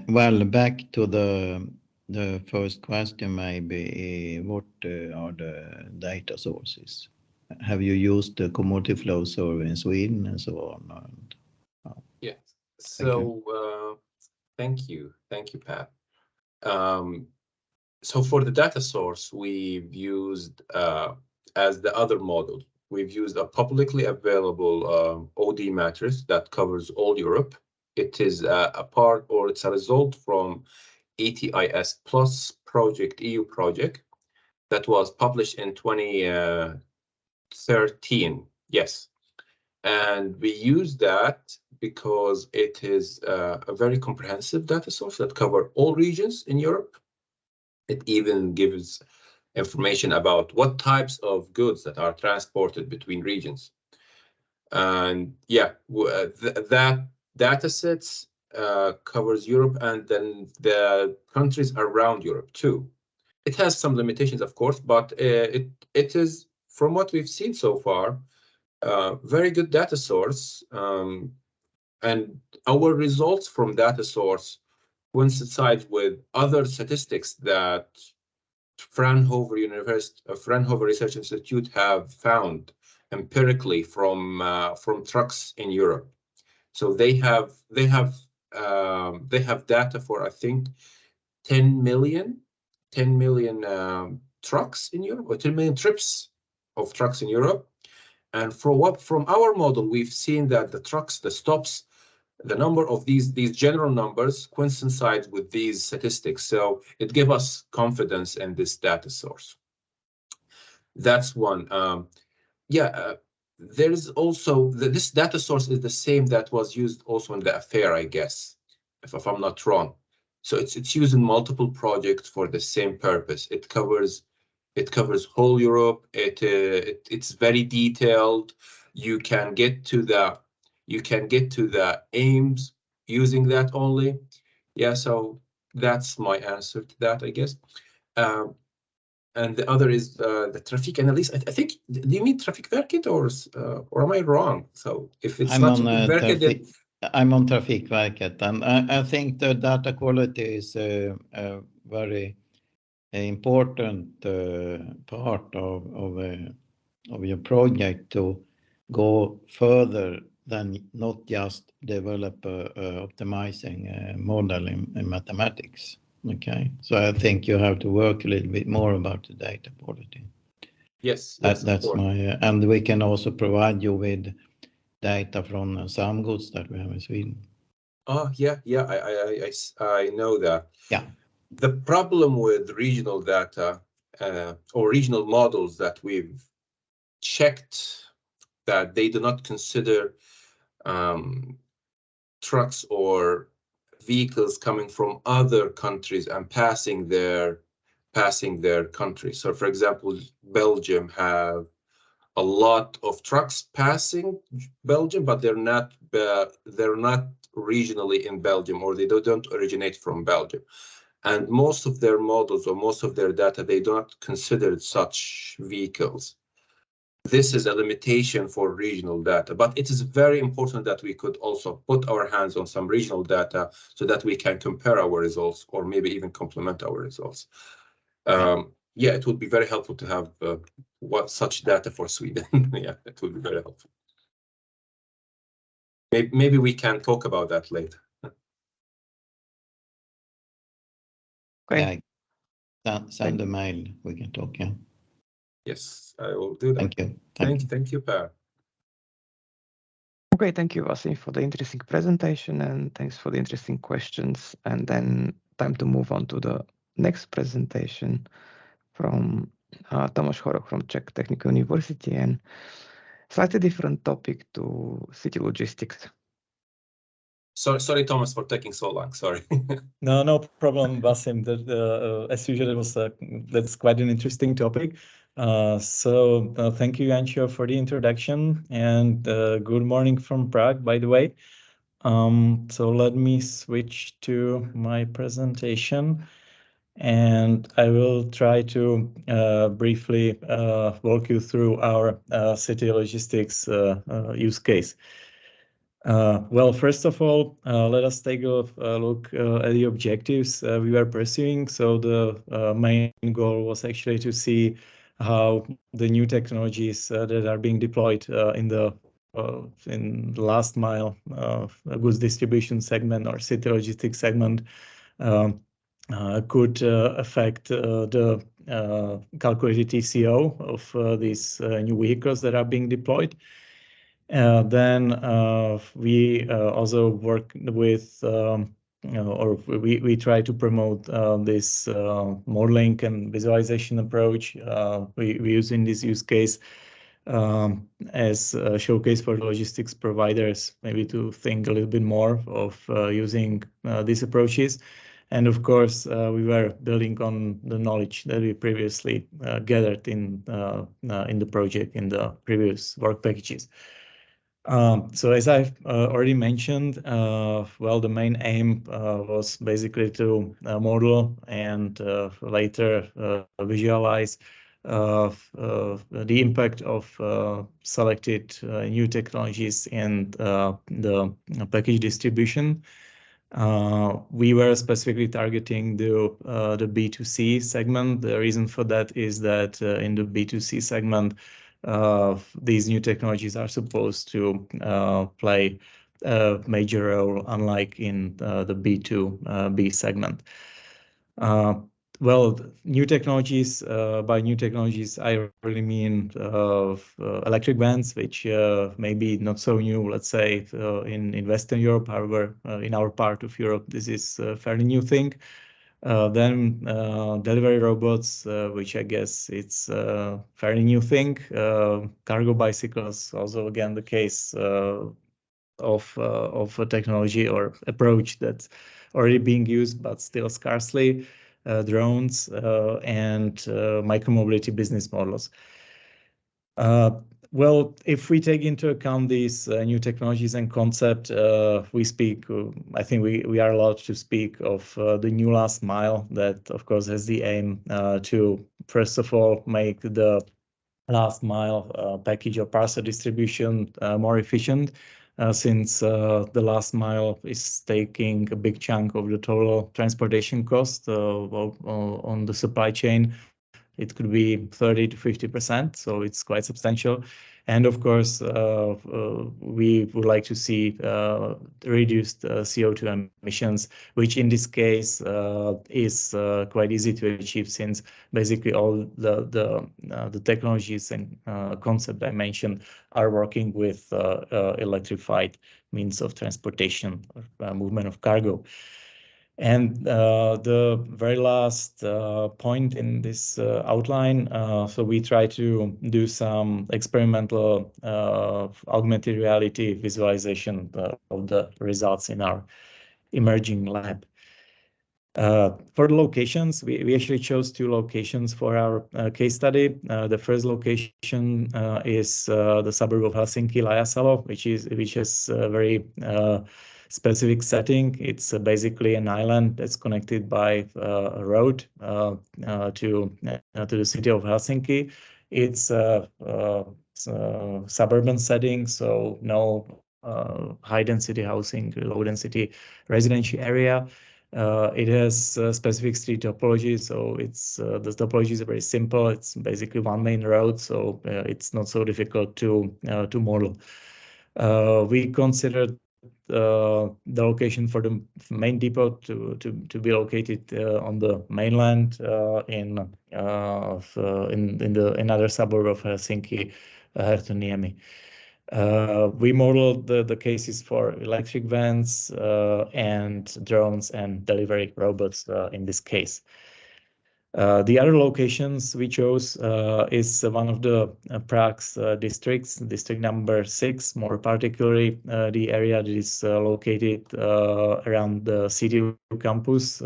well, back to the first question, maybe what are the data sources? Have you used the commodity flow survey in Sweden and so on? Yeah. So thank you, Pat. So for the data source, we've used as the other model, we've used a publicly available OD matrix that covers all Europe. It is a part, or it's a result from ETIS Plus project, EU project, that was published in 2013. Yes. And we use that because it is a very comprehensive data source that covers all regions in Europe. It even gives information about what types of goods that are transported between regions. And yeah, that data sets covers Europe and then the countries around Europe too. It has some limitations, of course, but it is, from what we've seen so far, very good data source. And our results from data source coincide with other statistics that Fraunhofer Research Institute have found empirically from trucks in Europe. So they have data for, I think, 10 million trucks in Europe, or 10 million trips of trucks in Europe. And from our model, we've seen that the trucks, the stops, the number of these general numbers coincides with these statistics. So it gives us confidence in this data source. That's one. There is also this data source is the same that was used also in the affair, I guess, if I'm not wrong. So it's used in multiple projects for the same purpose. It covers whole Europe. It's very detailed. You can get to the aims using that only. Yeah, so that's my answer to that, I guess. And the other is the Trafikanalys. I think, do you mean Trafikverket or am I wrong? So if it's not Trafikverket, then I'm on Trafikverket, and I think the data quality is a very important part of your project to go further than not just develop a optimizing model in mathematics. Okay, so I think you have to work a little bit more about the data quality. Yes, that's my and we can also provide you with data from some goods that we have in Sweden. Oh yeah, I know that. Yeah. The problem with regional data or regional models that we've checked, that they do not consider trucks or vehicles coming from other countries and passing their country. So for example, Belgium have a lot of trucks passing Belgium, but they're not regionally in Belgium, or they don't originate from Belgium. And most of their models or most of their data, they do not consider such vehicles. this is a limitation for regional data, but it is very important that we could also put our hands on some regional data so that we can compare our results or maybe even complement our results. Yeah, it would be very helpful to have such data for Sweden. Yeah, it would be very helpful. Maybe we can talk about that later. Okay. Yeah, send a mail. We can talk. Yeah. Yes, I will do that. Thank you. Thank you, Per. Okay, thank you, Vasim, for the interesting presentation, and thanks for the interesting questions. And then time to move on to the next presentation from Tomáš Horok from Czech Technical University, and slightly different topic to city logistics. Sorry, Thomas, for taking so long. Sorry. No problem, Vasim. As usual, that's quite an interesting topic. Thank you, Ancho, for the introduction, and good morning from Prague, by the way. So let me switch to my presentation, and I will try to briefly walk you through our city logistics use case. Well, first of all, let us take a look at the objectives we were pursuing. So the main goal was actually to see how the new technologies that are being deployed in the last mile goods distribution segment or city logistics segment could affect the calculated TCO of these new vehicles that are being deployed. Then we also work with, or we try to promote this modeling and visualization approach we use in this use case as a showcase for logistics providers, maybe to think a little bit more of using these approaches. And of course, we were building on the knowledge that we previously gathered in the project in the previous work packages. So as I've already mentioned, well, the main aim was basically to model and later visualize the impact of selected new technologies and the package distribution. We were specifically targeting the B2C segment. The reason for that is that in the B2C segment, these new technologies are supposed to play a major role, unlike in the B2B segment. Well, new technologies, by new technologies, I really mean electric vans, which may be not so new, let's say, in Western Europe. However, in our part of Europe, this is a fairly new thing. Then delivery robots, which I guess it's a fairly new thing. Cargo bicycles, also again the case of a technology or approach that's already being used, but still scarcely. Drones and micromobility business models. Well, if we take into account these new technologies and concept, we speak, I think we are allowed to speak of the new last mile that, of course, has the aim to, first of all, make the last mile package or parcel distribution more efficient, since the last mile is taking a big chunk of the total transportation cost on the supply chain. It could be 30 to 50%, so it's quite substantial. And of course, we would like to see reduced CO2 emissions, which in this case is quite easy to achieve, since basically all the technologies and concept I mentioned are working with electrified means of transportation or movement of cargo. And the very last point in this outline, so we try to do some experimental augmented reality visualization of the results in our emerging lab. For the locations, we actually chose 2 locations for our case study. The first location is the suburb of Helsinki, Laajasalo, which is a very specific setting. It's basically an island that's connected by a road to the city of Helsinki. It's suburban setting, so no high density housing, low density residential area. It has specific street topology, so it's the topology is very simple. It's basically one main road, so it's not so difficult to model. We considered the location for the main depot to be located on the mainland in another suburb of Helsinki, Herttoniemi. We modeled the cases for electric vans and drones and delivery robots in this case. The other locations we chose is one of the Prague's districts, district number 6, more particularly the area that is located around the CTU campus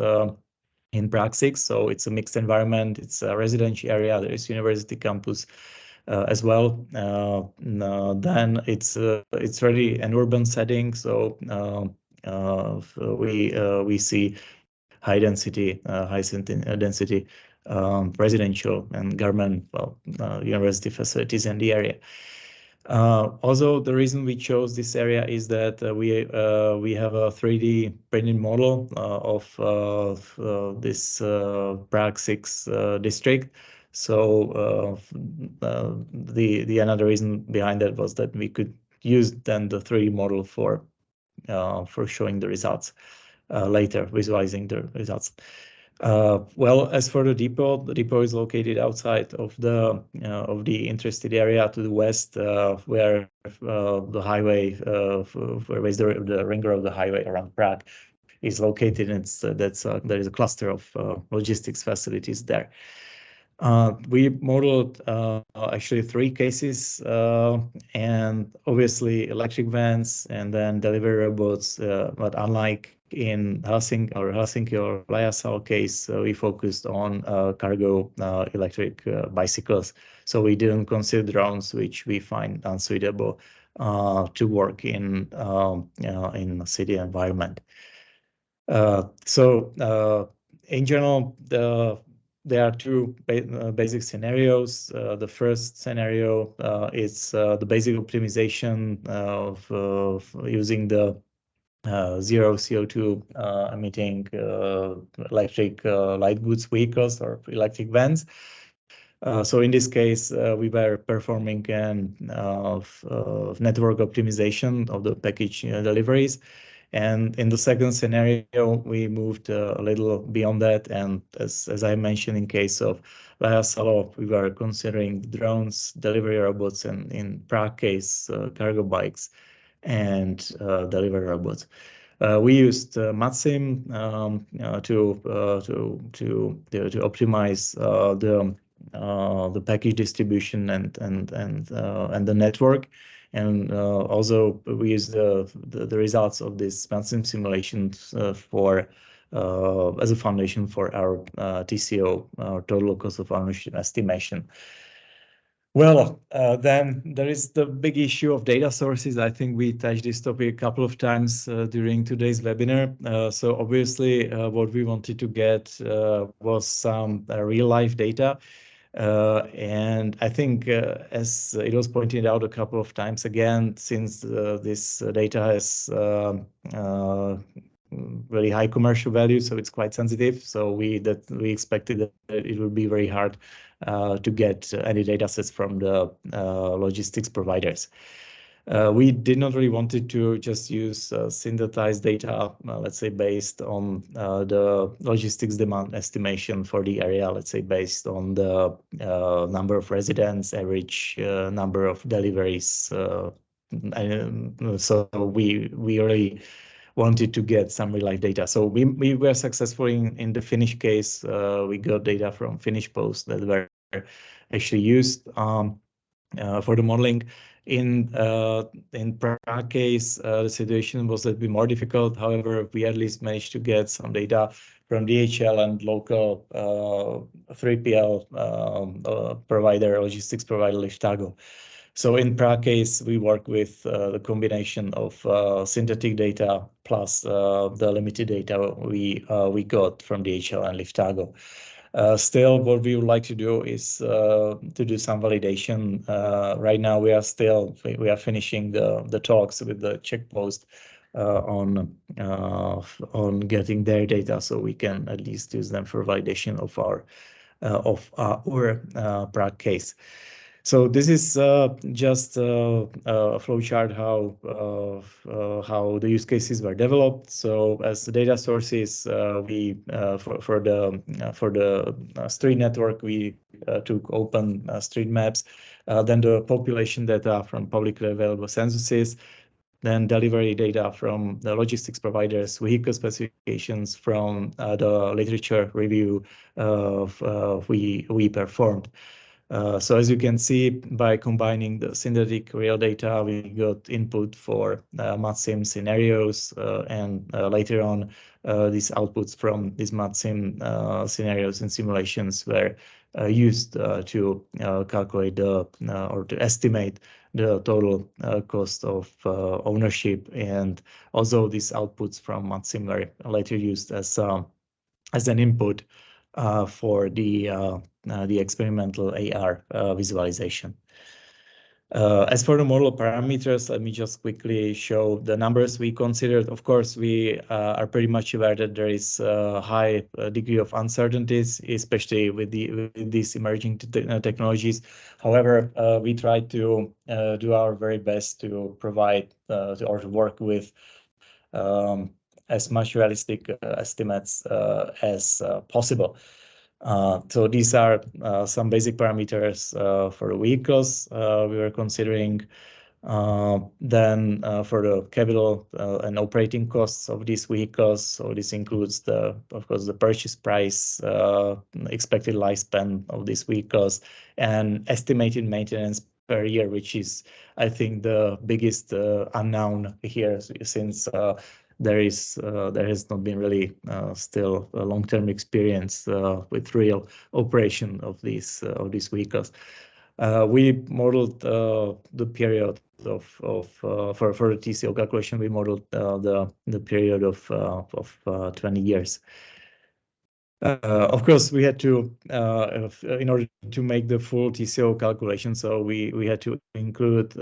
in Prague 6. So it's a mixed environment. It's a residential area. There is university campus as well. Then it's really an urban setting. So we see high density residential and government university facilities in the area. Also, the reason we chose this area is that we have a 3D printed model of this Prague 6 district. So the another reason behind that was that we could use then the 3D model for showing the results later, visualizing the results. Well, as for the depot is located outside of the interested area to the west, where the highway, where is the ring road, the highway around Prague is located. And there is a cluster of logistics facilities there. We modeled actually 3 cases, and obviously electric vans and then delivery robots, but unlike in Helsinki or Liasal case, we focused on cargo electric bicycles. So we didn't consider drones, which we find unsuitable to work in a city environment. In general, there are 2 basic scenarios. The first scenario is the basic optimization of using the zero CO2 emitting electric light goods vehicles or electric vans. So in this case, we were performing an network optimization of the package deliveries. And in the second scenario, we moved a little beyond that. And as I mentioned, in case of Liasalo, we were considering drones, delivery robots, and in Prague case, cargo bikes and delivery robots. We used Matsim to optimize the package distribution and the network. And also we use the results of this Matsim simulations for as a foundation for our TCO, our total cost of ownership estimation. Well, then there is the big issue of data sources. I think we touched this topic a couple of times during today's webinar. So obviously, what we wanted to get was some real-life data. And I think, as it was pointed out a couple of times again, since this data has very high commercial value, so it's quite sensitive. So we expected that it would be very hard to get any data sets from the logistics providers. We did not really wanted to just use synthesized data, let's say, based on the logistics demand estimation for the area, let's say, based on the number of residents, average number of deliveries. So we really wanted to get some real-life data. So we were successful in the Finnish case. We got data from Finnish posts that were actually used for the modeling. In Prague case, the situation was a bit more difficult. However, we at least managed to get some data from DHL and local 3PL provider, logistics provider Liftago. So in Prague case, we work with the combination of synthetic data plus the limited data we got from DHL and Liftago. Still, what we would like to do is to do some validation. Right now, we are finishing the talks with the Czech Post on getting their data, so we can at least use them for validation of our Prague case. So this is just a flowchart how the use cases were developed. So as the data sources, we for the street network, we took open street maps, then the population data from publicly available censuses, then delivery data from the logistics providers, vehicle specifications from the literature review we performed. So as you can see, by combining the synthetic real data, we got input for MATSIM scenarios, and later on, these outputs from these MATSIM scenarios and simulations were used to calculate or to estimate the total cost of ownership, and also these outputs from MATSIM were later used as an input for the experimental AR visualization. As for the model parameters, let me just quickly show the numbers we considered. Of course, we are pretty much aware that there is a high degree of uncertainties, especially with these emerging technologies. However, we try to do our very best to provide or to work with as much realistic estimates as possible. So these are some basic parameters for the vehicles we were considering. Then for the capital and operating costs of these vehicles, so this includes of course, the purchase price, expected lifespan of these vehicles, and estimated maintenance per year, which is, I think, the biggest unknown here, since there has not been really still a long-term experience with real operation of these vehicles. We modeled the period for the TCO calculation. We modeled the period of 20 years. Of course, we had to, in order to make the full TCO calculation, so we had to include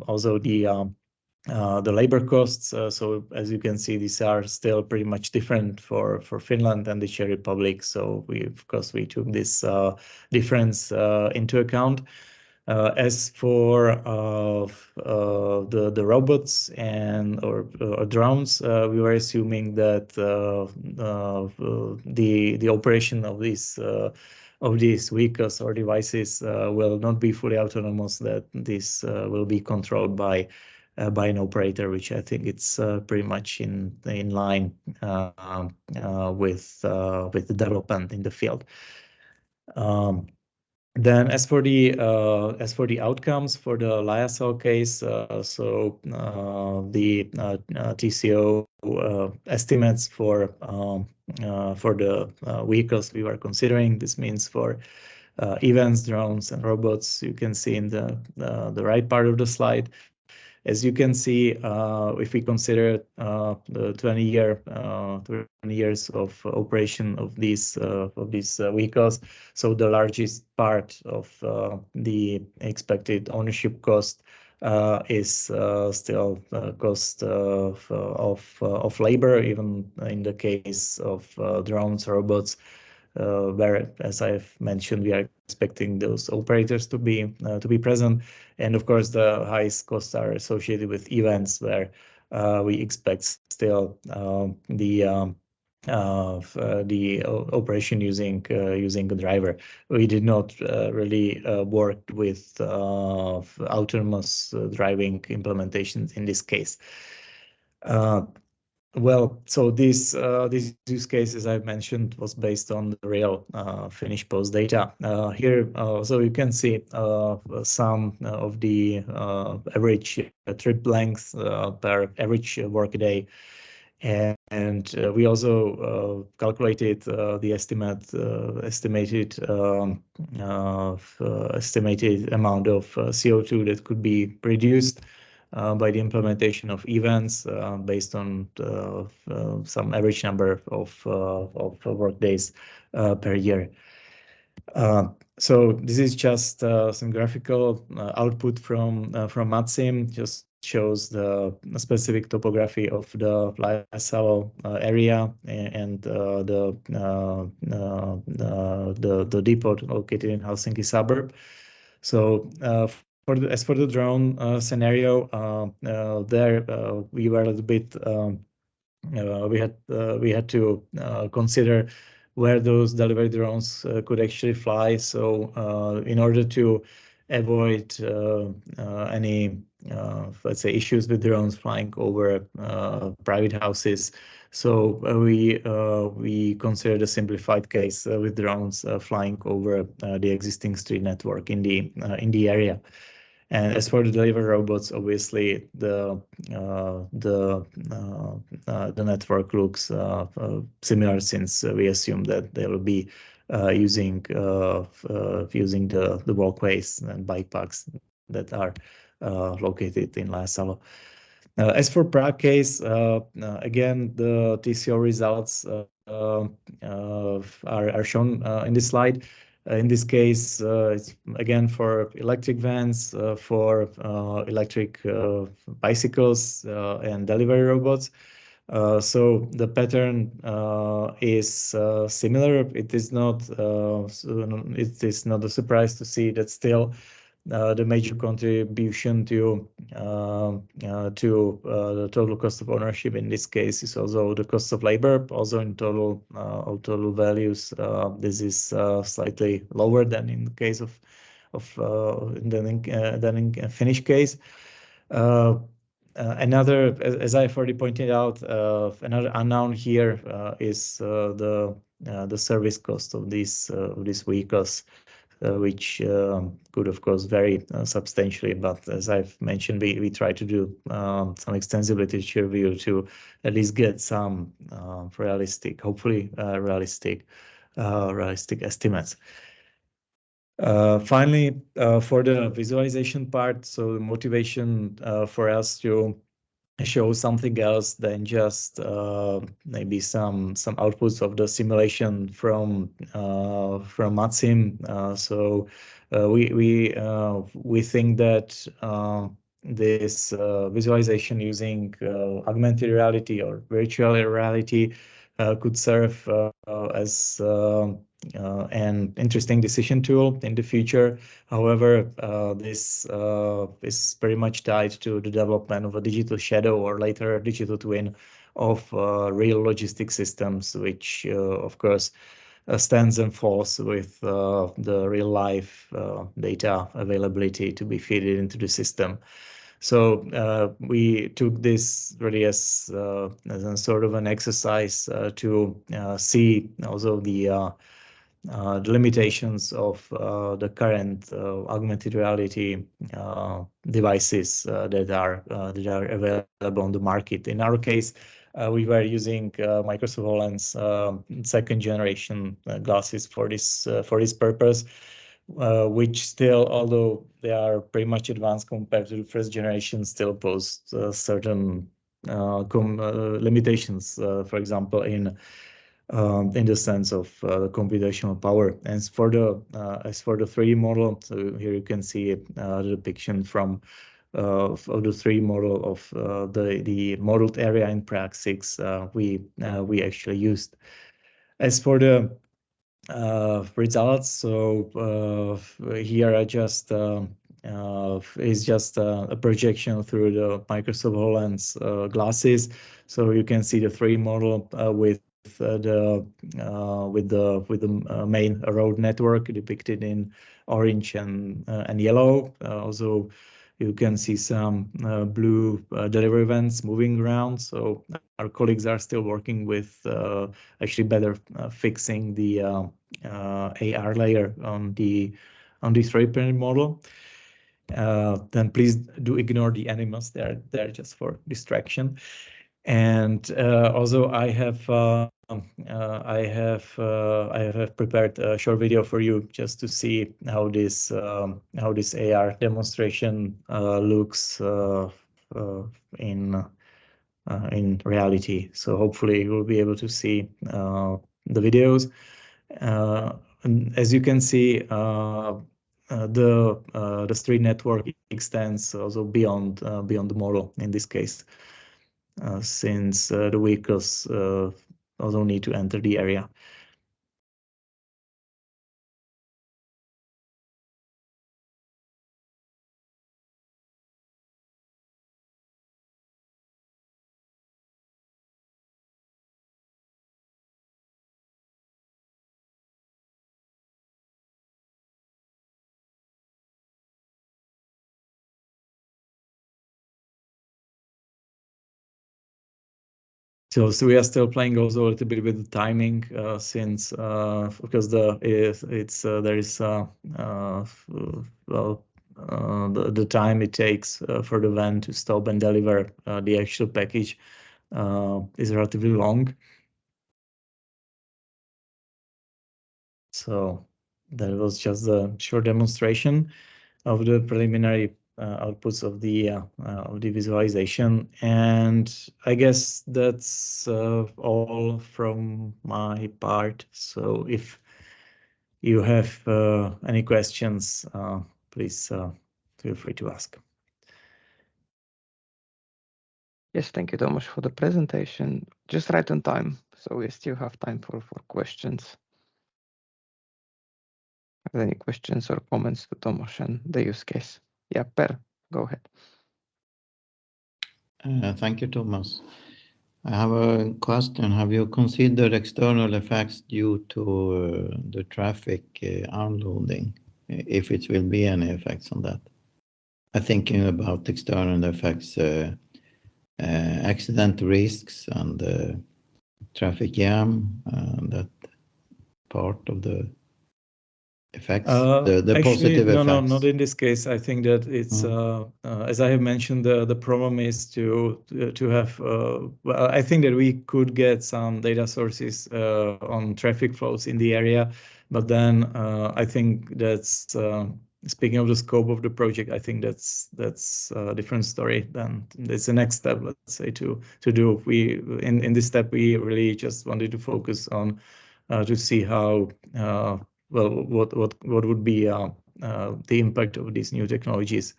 also the labor costs. So as you can see, these are still pretty much different for Finland and the Czech Republic. So of course, we took this difference into account. As for the robots or drones, we were assuming that the operation of these vehicles or devices will not be fully autonomous, that this will be controlled by an operator, which I think it's pretty much in line with the development in the field. Then as for the outcomes for the Lyocell case, so the TCO estimates for the vehicles we were considering, this means for events, drones, and robots, you can see in the right part of the slide. As you can see, if we consider the 20 years of operation of these vehicles, so the largest part of the expected ownership cost is still cost of labor, even in the case of drones, robots, where, as I've mentioned, we are expecting those operators to be present, and of course the highest costs are associated with events, where we expect still the operation using a driver. We did not really work with autonomous driving implementations in this case. Well, so these use cases I've mentioned was based on the real Finnish Post data. Here, so you can see some of the average trip length per average workday, and we also calculated the estimated amount of CO2 that could be reduced by the implementation of events based on some average number of work days per year. So this is just some graphical output from Matsim, just shows the specific topography of the Laisalo area and the depot located in Helsinki suburb. So as for the drone scenario, there we were a little bit we had to consider where those delivery drones could actually fly. So in order to avoid any let's say issues with drones flying over private houses, so we considered a simplified case with drones flying over the existing street network in the area. And as for the delivery robots, obviously the network looks similar, since we assume that they will be using the walkways and bike parks that are located in Laisalo. As for Prague case, again, the TCO results are shown in this slide. In this case, it's again for electric vans, for electric bicycles and delivery robots. So the pattern is similar. It is not a surprise to see that still the major contribution to the total cost of ownership in this case is also the cost of labor. Also in total values, this is slightly lower than in the case of than in Finnish case. Another, as I've already pointed out, another unknown here is the service cost of these vehicles, which could of course vary substantially. But as I've mentioned, we try to do some extensive literature review to at least get some hopefully realistic estimates. Finally, for the visualization part, so the motivation for us to show something else than just maybe some outputs of the simulation from Matsim. So we think that this visualization using augmented reality or virtual reality could serve as an interesting decision tool in the future. However, this is very much tied to the development of a digital shadow or later a digital twin of real logistic systems, which of course stands and falls with the real life data availability to be fed into the system. So we took this really as a sort of an exercise to see also the limitations of the current augmented reality devices that are available on the market. In our case, we were using Microsoft HoloLens second generation glasses for this purpose, which still, although they are pretty much advanced compared to the first generation, still pose certain limitations. For example, in the sense of computational power. And as for the 3D model, so here you can see the depiction from of the 3D model of the modeled area in Prague 6 we actually used. As for the results, so here I just is just a projection through the Microsoft HoloLens glasses. So you can see the 3D model with the main road network depicted in orange and yellow. Also, you can see some blue delivery vans moving around. So our colleagues are still working with actually better fixing the AR layer on the 3D printed model. Then please do ignore the animals. They're there just for distraction. And also I have prepared a short video for you just to see how this AR demonstration looks in reality. So hopefully you will be able to see the videos. And as you can see, the street network extends also beyond the model in this case, since the vehicles also need to enter the area. So we are still playing also a little bit with the timing, since because there is the time it takes for the van to stop and deliver the actual package is relatively long. So that was just a short demonstration of the preliminary outputs of the visualization, and I guess that's all from my part. So if you have any questions, please feel free to ask. Yes, thank you, Tomasz, for the presentation. Just right on time, so we still have time for questions. Any questions or comments to Tomasz and the use case? Yeah, Per, go ahead. Thank you, Thomas. I have a question. Have you considered external effects due to the traffic unloading, if it will be any effects on that? I'm thinking about external effects, accident risks and traffic jam, that part of the effects, the Actually, positive no, effects. No, not in this case. I think that it's as I have mentioned, the problem is to have. Well, I think that we could get some data sources on traffic flows in the area, but then I think that's speaking of the scope of the project. I think that's a different story. Then it's the next step, let's say, to do. We in this step we really just wanted to focus on to see how. Well, what would be the impact of these new technologies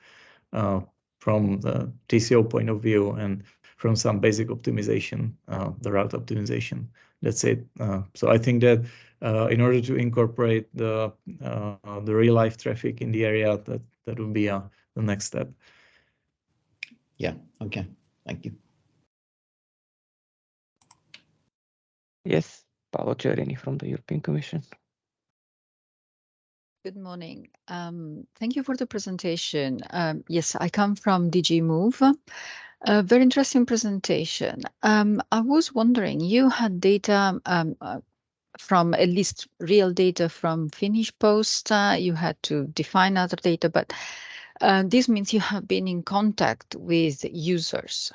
from the TCO point of view and from some basic optimization, the route optimization. That's it. So I think that in order to incorporate the real life traffic in the area, that would be the next step. Yeah. Okay. Thank you. Yes, Paolo Cerini from the European Commission. Good morning. Thank you for the presentation. Yes, I come from DG Move. A very interesting presentation. I was wondering, you had data from at least real data from Finnish Post. You had to define other data, but this means you have been in contact with users.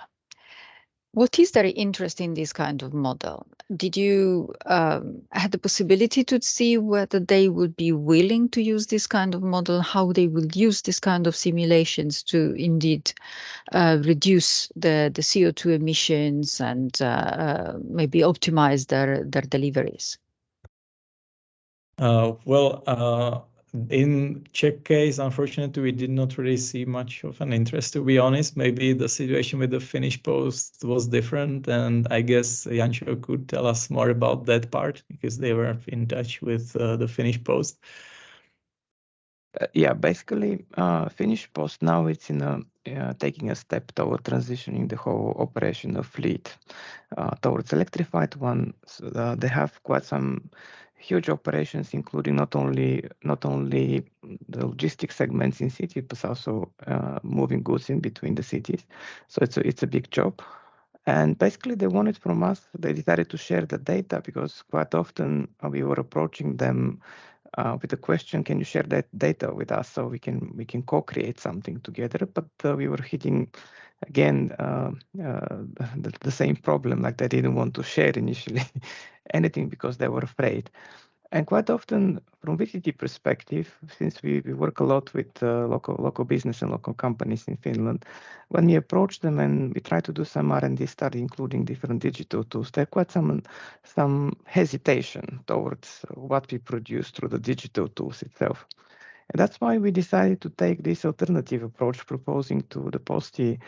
What is very interesting in this kind of model? Did you have the possibility to see whether they would be willing to use this kind of model, how they will use this kind of simulations to indeed reduce the CO2 emissions and maybe optimize their deliveries? In Czech case, unfortunately, we did not really see much of an interest, to be honest. Maybe the situation with the Finnish Post was different, and I guess Jancho could tell us more about that part because they were in touch with the Finnish Post. Yeah, basically, Finnish Post now it's in taking a step toward transitioning the whole operation of fleet towards electrified one. So, they have quite some huge operations, including not only the logistics segments in cities, but also moving goods in between the cities. So it's a big job. And basically, they wanted from us. They decided to share the data because quite often we were approaching them with the question, "Can you share that data with us so we can co-create something together?" But we were hitting again the same problem. Like they didn't want to share initially anything because they were afraid. And quite often, from VTT perspective, since we work a lot with local business and local companies in Finland, when we approach them and we try to do some R&D study, including different digital tools, there's quite some hesitation towards what we produce through the digital tools itself. And that's why we decided to take this alternative approach, proposing to the POSTI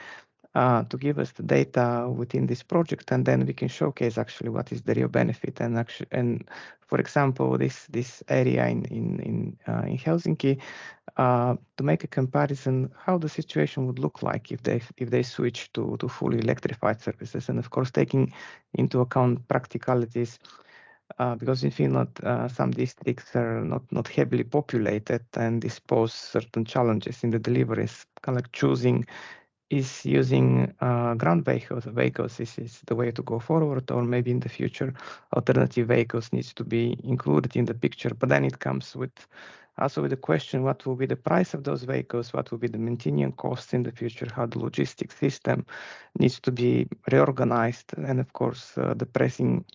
to give us the data within this project, and then we can showcase actually what is the real benefit. And for example, this area in Helsinki, to make a comparison, how the situation would look like if they switch to fully electrified services, and of course taking into account practicalities. Because in Finland, some districts are not heavily populated, and this poses certain challenges in the deliveries. Kind of like choosing is using ground vehicles is the way to go forward, or maybe in the future alternative vehicles needs to be included in the picture. But then it comes with also with the question, what will be the price of those vehicles, what will be the maintenance costs in the future, how the logistics system needs to be reorganized, and of course the pressing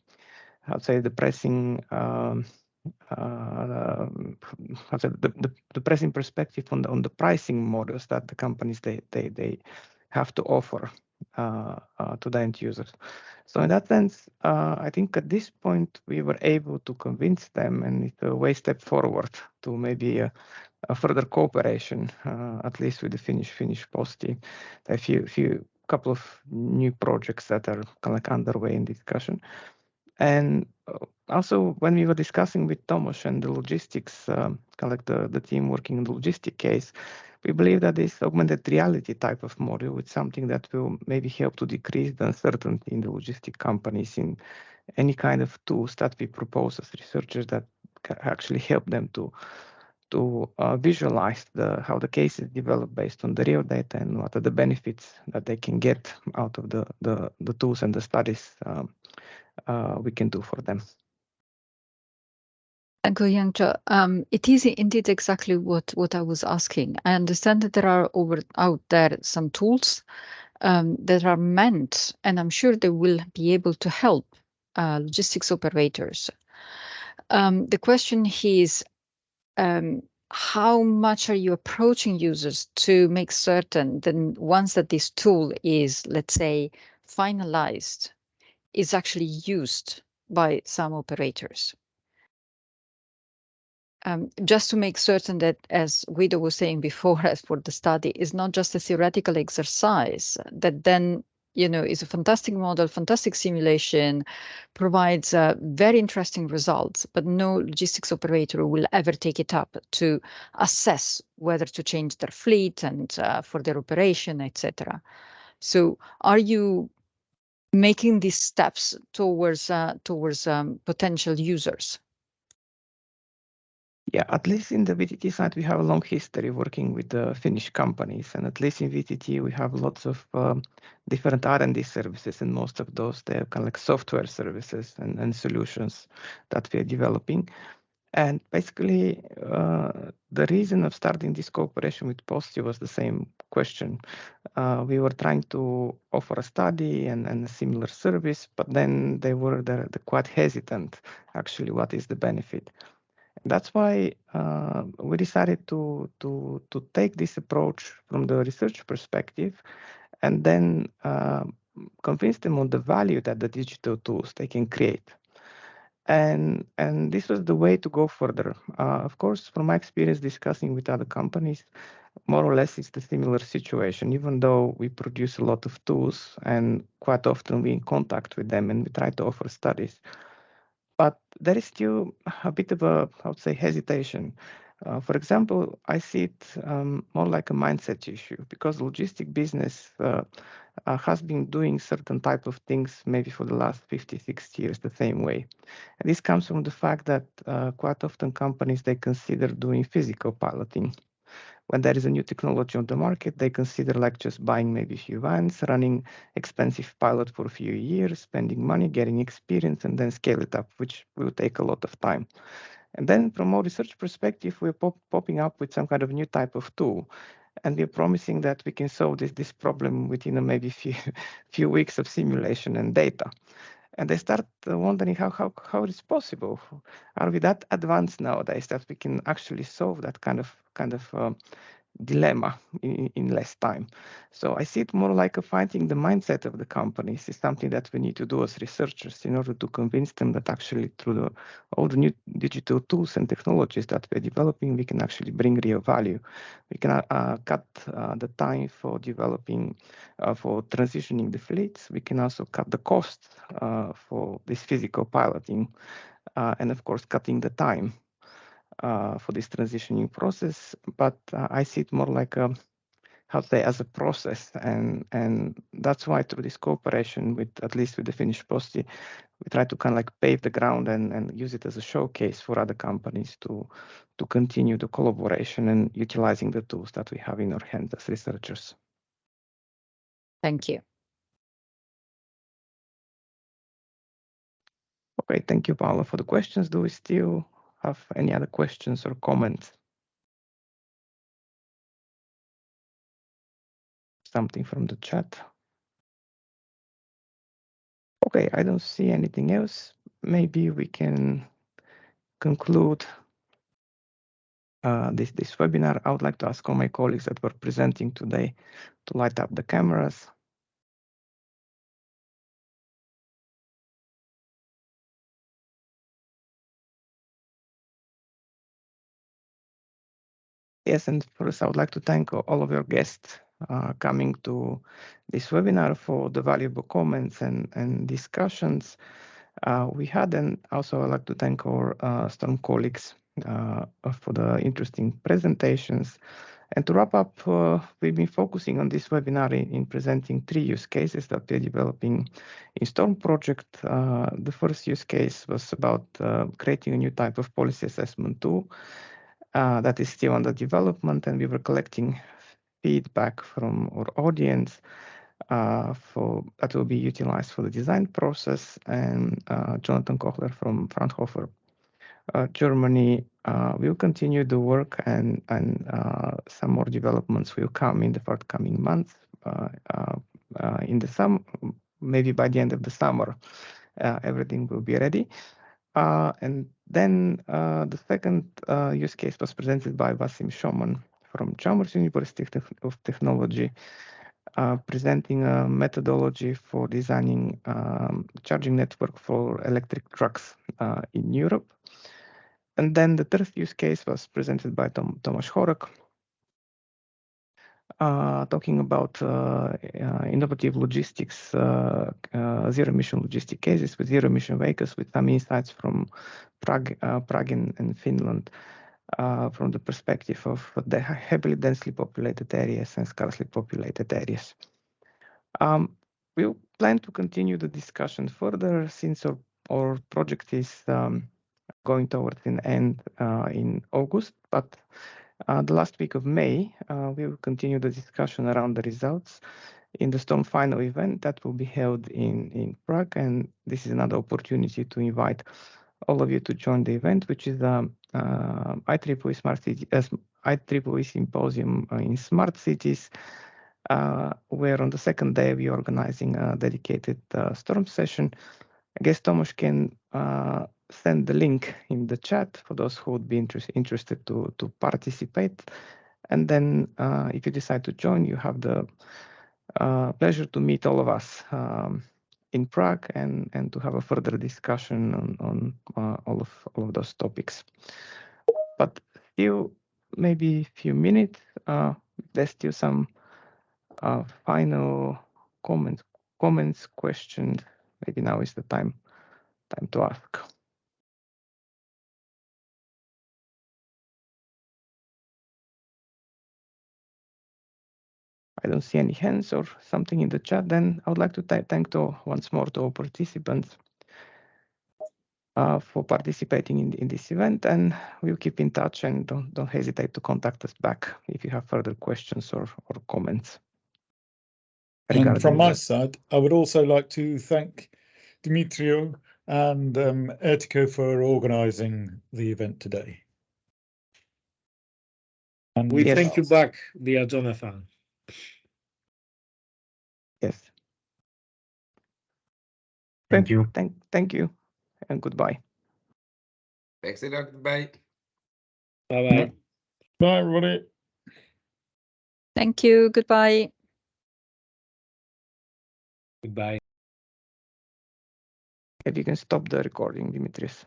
perspective on the pricing models that the companies they have to offer to the end users. So in that sense, I think at this point we were able to convince them, and it's a way step forward to maybe a further cooperation, at least with the Finnish POSTI. A couple of new projects that are kind of like underway in discussion. And also, when we were discussing with Tomasz and the logistics, kind of like the team working in the logistic case, we believe that this augmented reality type of model is something that will maybe help to decrease the uncertainty in the logistic companies in any kind of tools that we propose as researchers that can actually help them to visualize how the cases develop based on the real data and what are the benefits that they can get out of the tools and the studies we can do for them. Thank you, Jantje. It is indeed exactly what I was asking. I understand that there are out there some tools that are meant, and I'm sure they will be able to help logistics operators. The question is, how much are you approaching users to make certain that once that this tool is, let's say, finalized, is actually used by some operators? Just to make certain that, as Guido was saying before, as for the study, is not just a theoretical exercise that then, is a fantastic model, fantastic simulation, provides very interesting results, but no logistics operator will ever take it up to assess whether to change their fleet and for their operation, etc. So are you making these steps towards potential users? Yeah, at least in the VTT side, we have a long history working with the Finnish companies, and at least in VTT, we have lots of different R&D services, and most of those, they're kind of like software services and solutions that we're developing. And basically, the reason of starting this cooperation with POSTI was the same question. We were trying to offer a study and a similar service, but then they were quite hesitant, actually, what is the benefit. That's why we decided to take this approach from the research perspective, and then convince them on the value that the digital tools they can create. And this was the way to go further. Of course, from my experience discussing with other companies, more or less it's the similar situation, even though we produce a lot of tools and quite often we're in contact with them and we try to offer studies. But there is still a bit of a, I would say, hesitation. For example, I see it more like a mindset issue, because logistic business has been doing certain type of things maybe for the last 50, 60 years the same way. And this comes from the fact that quite often companies, they consider doing physical piloting. When there is a new technology on the market, they consider like just buying maybe a few vans, running expensive pilot for a few years, spending money, getting experience, and then scale it up, which will take a lot of time. And then from our research perspective, we're popping up with some kind of new type of tool. And we're promising that we can solve this problem within maybe few weeks of simulation and data. And they start wondering how it's possible. Are we that advanced nowadays that we can actually solve that kind of dilemma in less time? So I see it more like finding the mindset of the companies is something that we need to do as researchers in order to convince them that actually through all the new digital tools and technologies that we're developing, we can actually bring real value. We can cut the time for developing, for transitioning the fleets. We can also cut the costs for this physical piloting, and of course, cutting the time for this transitioning process. But I see it more like as a process, and that's why through this cooperation with, at least with the Finnish Posti, we try to kind of like pave the ground and use it as a showcase for other companies to continue the collaboration and utilizing the tools that we have in our hands as researchers. Thank you. Okay, thank you, Paolo, for the questions. Do we still have any other questions or comments? Something from the chat? Okay, I don't see anything else. Maybe we can conclude this webinar. I would like to ask all my colleagues that were presenting today to light up the cameras. Yes, and first I would like to thank all of your guests coming to this webinar for the valuable comments and discussions we had, and also I'd like to thank our STORM colleagues for the interesting presentations. And to wrap up, we've been focusing on this webinar in presenting 3 use cases that we're developing in STORM project. The first use case was about creating a new type of policy assessment tool that is still under development, and we were collecting feedback from our audience that will be utilized for the design process. And Jonathan Kochler from Fraunhofer, Germany, will continue the work, and some more developments will come in the forthcoming months. In the summer, maybe by the end of the summer, everything will be ready. And then the second use case was presented by Wasim Shoman from Chalmers University of Technology, presenting a methodology for designing charging network for electric trucks in Europe. And then the third use case was presented by Tomasz Horek, talking about innovative logistics, zero-emission logistic cases with zero-emission vehicles, with some insights from Prague and Finland, from the perspective of the heavily densely populated areas and sparsely populated areas. We'll plan to continue the discussion further since our project is going towards an end in August, but the last week of May, we will continue the discussion around the results in the STORM final event that will be held in Prague. And this is another opportunity to invite all of you to join the event, which is IEEE Smart City, IEEE Symposium in Smart Cities, where on the second day we are organizing a dedicated STORM session. I guess Tomasz can send the link in the chat for those who would be interested to participate. And then if you decide to join, you have the pleasure to meet all of us in Prague and to have a further discussion on all of those topics. But still, maybe a few minutes, there's still some final comments, questions. Maybe now is the time to ask. I don't see any hands or something in the chat. Then I would like to thank once more to all participants for participating in this event, and we'll keep in touch, and don't hesitate to contact us back if you have further questions or comments. And from my side, I would also like to thank Dimitrio and Ertico for organising the event today. And we thank you back, dear Jonathan. Yes. Thank you. Thank you, and goodbye. Thanks a lot. Bye. Bye-bye. Bye, everybody. Thank you. Goodbye. Goodbye. If you can stop the recording, Dimitris.